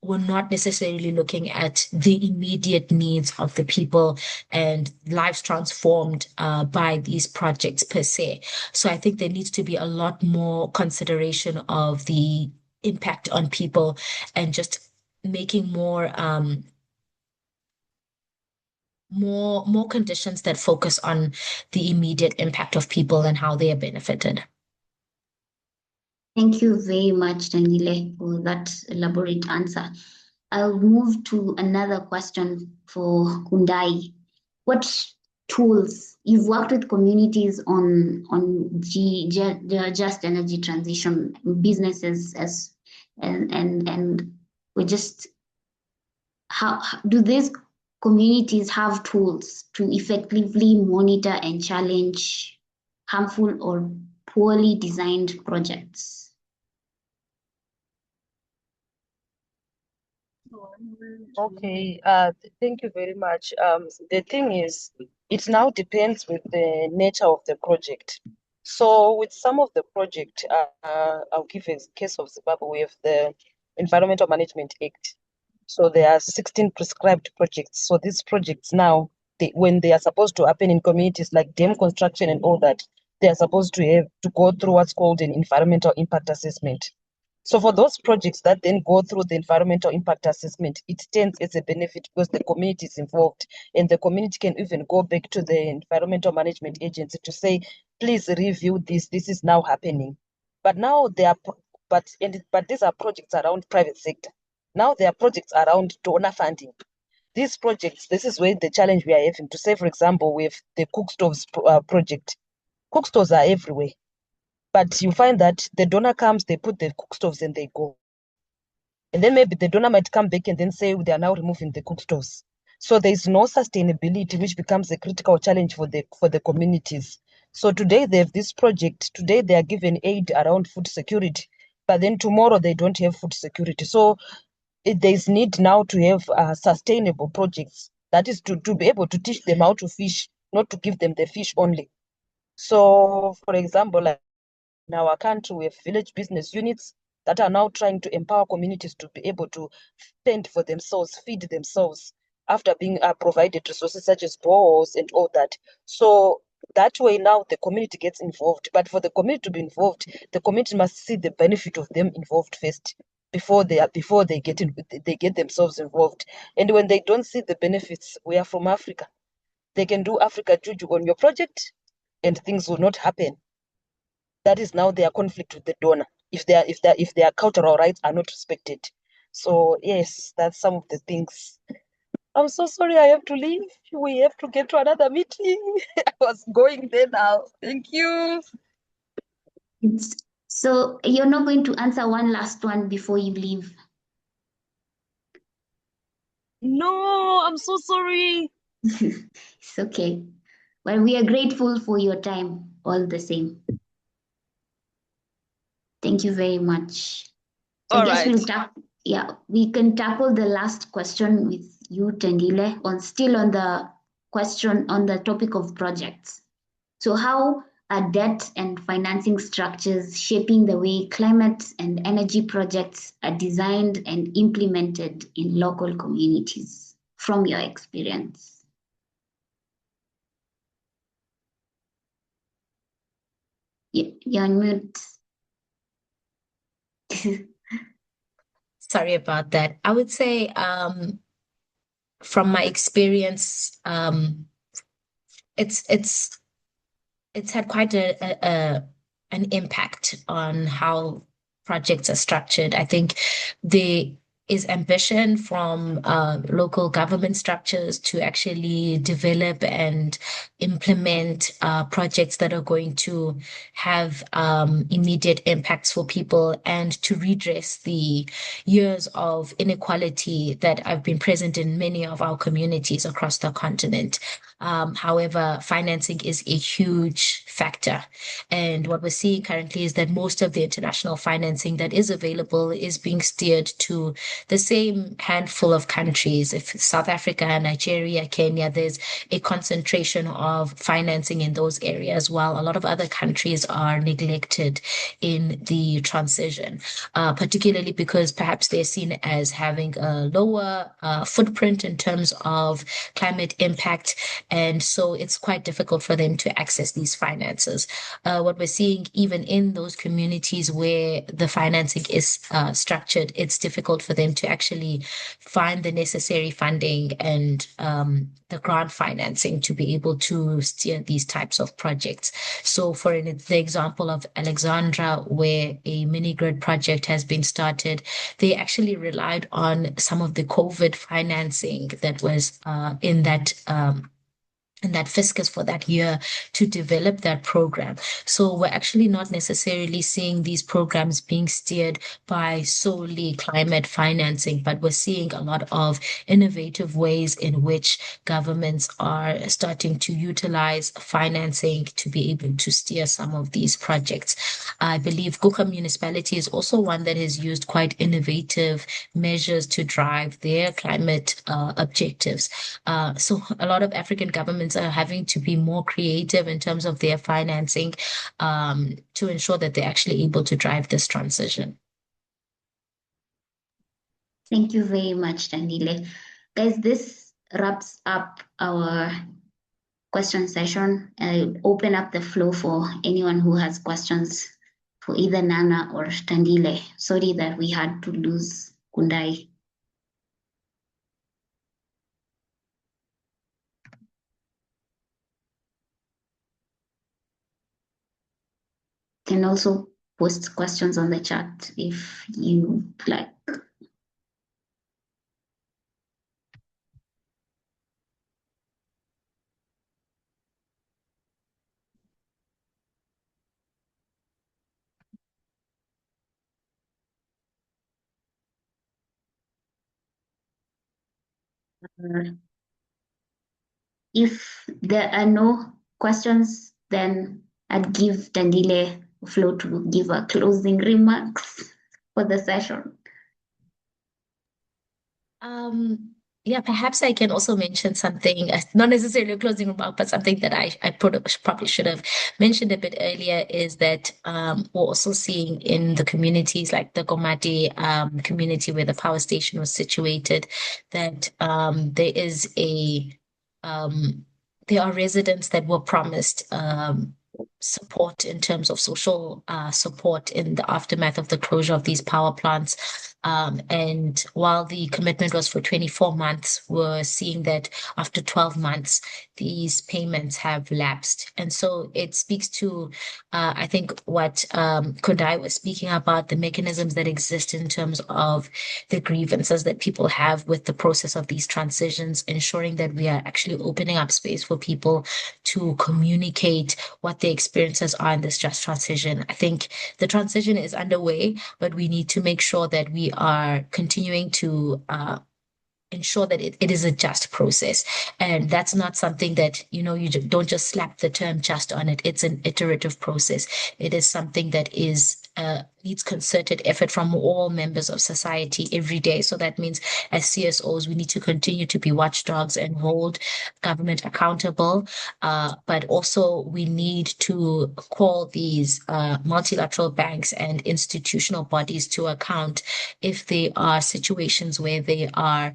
we're not necessarily looking at the immediate needs of the people and lives transformed by these projects per se. So I think there needs to be a lot more consideration of the impact on people and just making more conditions that focus on the immediate impact of people and how they are benefited. Thank you very much, Daniele, for that elaborate answer. I'll move to another question for Kundai. What tools you've worked with communities on the just energy transition businesses and we just how do these communities have tools to effectively monitor and challenge harmful or poorly designed projects? Okay, thank you very much. The thing is, it now depends with the nature of the project. So with some of the project, I'll give a case of Zimbabwe. We have the Environmental Management Act. So there are 16 prescribed projects. So these projects now, when they are supposed to happen in communities like dam construction and all that, they are supposed to have to go through what's called an environmental impact assessment. So for those projects that then go through the environmental impact assessment, it stands as a benefit because the community is involved, and the community can even go back to the environmental management agency to say, please review this. This is now happening. But now they are, but these are projects around private sector. Now there are projects around donor funding. These projects, this is where the challenge we are having. To say, for example, with the cook stoves project, cook stoves are everywhere. But you find that the donor comes, they put the cook stoves and they go. And then maybe the donor might come back and then say they are now removing the cook stoves. So there is no sustainability, which becomes a critical challenge for the communities. So today they have this project. Today they are given aid around food security, but then tomorrow they don't have food security. So there is need now to have sustainable projects. That is to be able to teach them how to fish, not to give them the fish only. So, for example, like in our country, we have village business units that are now trying to empower communities to be able to fend for themselves, feed themselves after being provided resources such as boreholes and all that. So that way now the community gets involved. But for the community to be involved, the community must see the benefit of them involved first before they get themselves involved. And when they don't see the benefits, we are from Africa. They can do Africa Juju on your project and things will not happen. That is now their conflict with the donor if their cultural rights are not respected. So yes, that's some of the things. I'm so sorry I have to leave. We have to get to another meeting. I was going there now. Thank you. So you're not going to answer one last one before you leave? No, I'm so sorry. It's okay. Well, we are grateful for your time all the same. Thank you very much. So All I guess right. we can tackle the last question with you, Tendile, still on the question on the topic of projects. So how are debt and financing structures shaping the way climate and energy projects are designed and implemented in local communities from your experience? You're on mute. Sorry about that. I would say, from my experience, it's had quite an impact on how projects are structured. I think the is ambition from local government structures to actually develop and implement projects that are going to have immediate impacts for people and to redress the years of inequality that have been present in many of our communities across the continent. However, financing is a huge factor. And what we're seeing currently is that most of the international financing that is available is being steered to the same handful of countries. If South Africa, Nigeria, Kenya, there's a concentration of financing in those areas, while a lot of other countries are neglected in the transition, particularly because perhaps they're seen as having a lower footprint in terms of climate impact. And so it's quite difficult for them to access these finances. What we're seeing even in those communities where the financing is structured, it's difficult for them to actually find the necessary funding and the grant financing to be able to steer these types of projects. So for the example of Alexandra, where a mini grid project has been started, they actually relied on some of the COVID financing that was in that fiscus for that year to develop that program. So we're actually not necessarily seeing these programs being steered by solely climate financing, but we're seeing a lot of innovative ways in which governments are starting to utilize financing to be able to steer some of these projects. I believe Guka municipality is also one that has used quite innovative measures to drive their climate objectives. So a lot of African governments are having to be more creative in terms of their financing to ensure that they're actually able to drive this transition. Thank you very much, Tandile. Guys, this wraps up our question session. I'll open up the floor for anyone who has questions for either Nana or Tandile. Sorry that we had to lose Kundai. Can also post questions on the chat if you like. If there are no questions, then I'd give Tandile the floor to give a closing remarks for the session. Yeah, perhaps I can also mention something, not necessarily a closing remark, but something that I probably should have mentioned a bit earlier is that we're also seeing in the communities like the Komati community where the power station was situated, that there is there are residents that were promised support in terms of social support in the aftermath of the closure of these power plants. And while the commitment was for 24 months, we're seeing that after 12 months, these payments have lapsed. And so it speaks to, I think, what Kundai was speaking about, the mechanisms that exist in terms of the grievances that people have with the process of these transitions, ensuring that we are actually opening up space for people to communicate what their experiences are in this just transition. I think the transition is underway, but we need to make sure that we are continuing to ensure that it is a just process. And that's not something that, you don't just slap the term just on it. It's an iterative process. It is something that is needs concerted effort from all members of society every day. So that means as CSOs, we need to continue to be watchdogs and hold government accountable. But also we need to call these multilateral banks and institutional bodies to account if there are situations where they are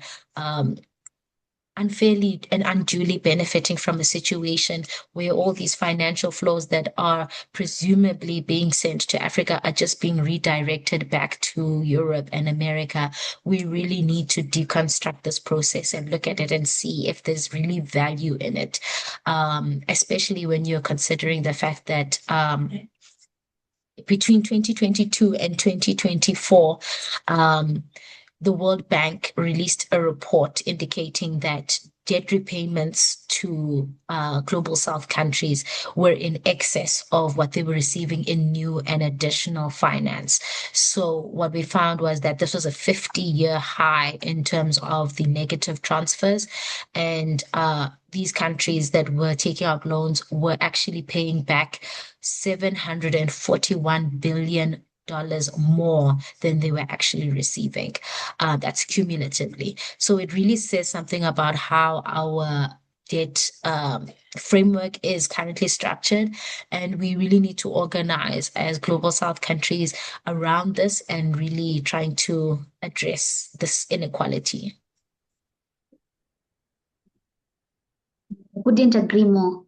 unfairly and unduly benefiting from a situation where all these financial flows that are presumably being sent to Africa are just being redirected back to Europe and America. We really need to deconstruct this process and look at it and see if there's really value in it, especially when you're considering the fact that between 2022 and 2024, the World Bank released a report indicating that debt repayments to global South countries were in excess of what they were receiving in new and additional finance. So what we found was that this was a 50-year high in terms of the negative transfers, and these countries that were taking out loans were actually paying back $741 billion more than they were actually receiving. That's cumulatively. So it really says something about how our debt framework is currently structured, and we really need to organize as global South countries around this and really trying to address this inequality. Couldn't agree more.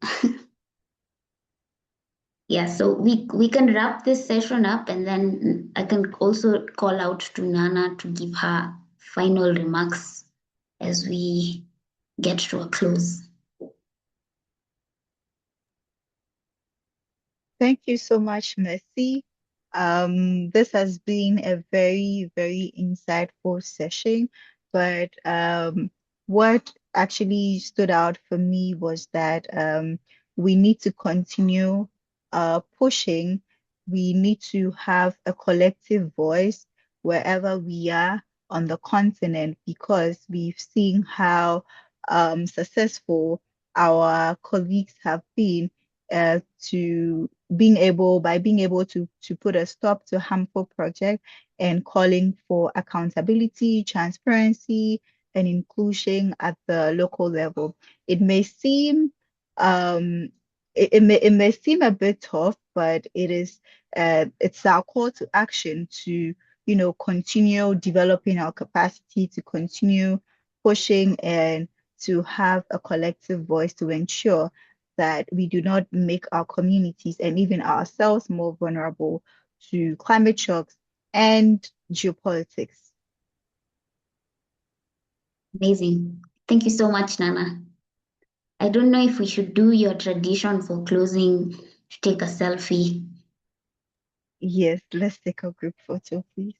Yeah, so we can wrap this session up, and then I can also call out to Nana to give her final remarks as we get to a close. Thank you so much, Mercy. This has been a very, very insightful session, but what actually stood out for me was that we need to continue pushing. We need to have a collective voice wherever we are on the continent, because we've seen how successful our colleagues have been to being able to put a stop to harmful projects and calling for accountability, transparency, and inclusion at the local level. It may seem it may seem a bit tough, but it's our call to action to continue developing our capacity, to continue pushing, and to have a collective voice to ensure that we do not make our communities and even ourselves more vulnerable to climate shocks and geopolitics. Amazing. Thank you so much, Nana. I don't know if we should do your tradition for closing to take a selfie. Yes, let's take a group photo, please.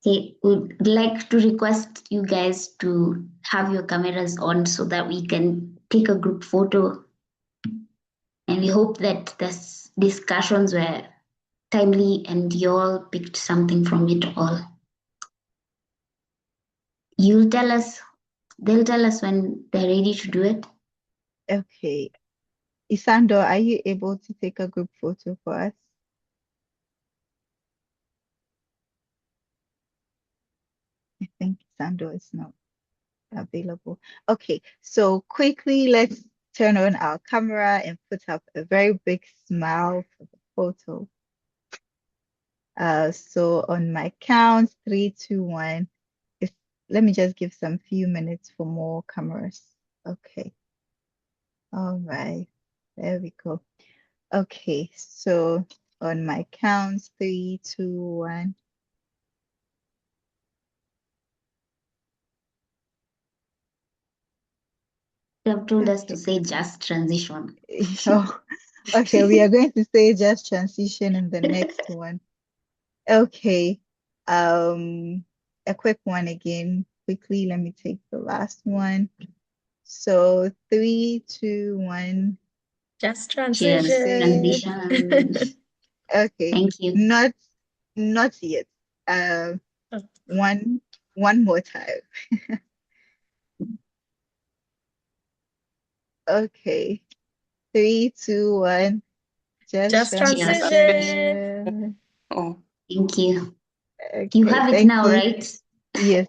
Okay, would like to request you guys to have your cameras on so that we can take a group photo. And we hope that the discussions were timely and you all picked something from it all. They'll tell us when they're ready to do it. Okay. Isando, are you able to take a group photo for us? I think Isando is not available. Okay, so quickly let's turn on our camera and put up a very big smile for the photo. So on my count, 3, 2, 1. Let me just give some few minutes for more cameras. Okay. All right. There we go. Okay, so on my count, 3, 2, 1. You have told us to say just transition. Oh, okay, we are going to say just transition in the next one. Okay. A quick one again. Quickly, let me take the last one. So 3, 2, 1. Just Cheers. transition. Transition. Okay. Thank you. Not yet. One more time. Okay. 3, 2, 1. Just transition. Oh. Thank you. Okay, You have it thank now, you. right? Yes.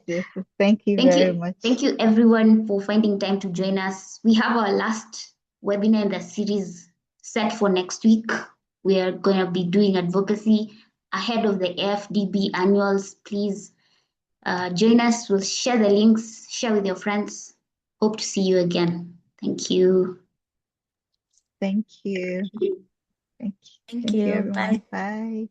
Thank you Thank very you. much. Thank you everyone for finding time to join us. We have our last webinar in the series set for next week. We are going to be doing advocacy ahead of the AFDB annuals. Please join us. We'll share the links, share with your friends. Hope to see you again. Thank you. Thank you. Thank you. Thank Thank you, you. everyone. Bye. Bye.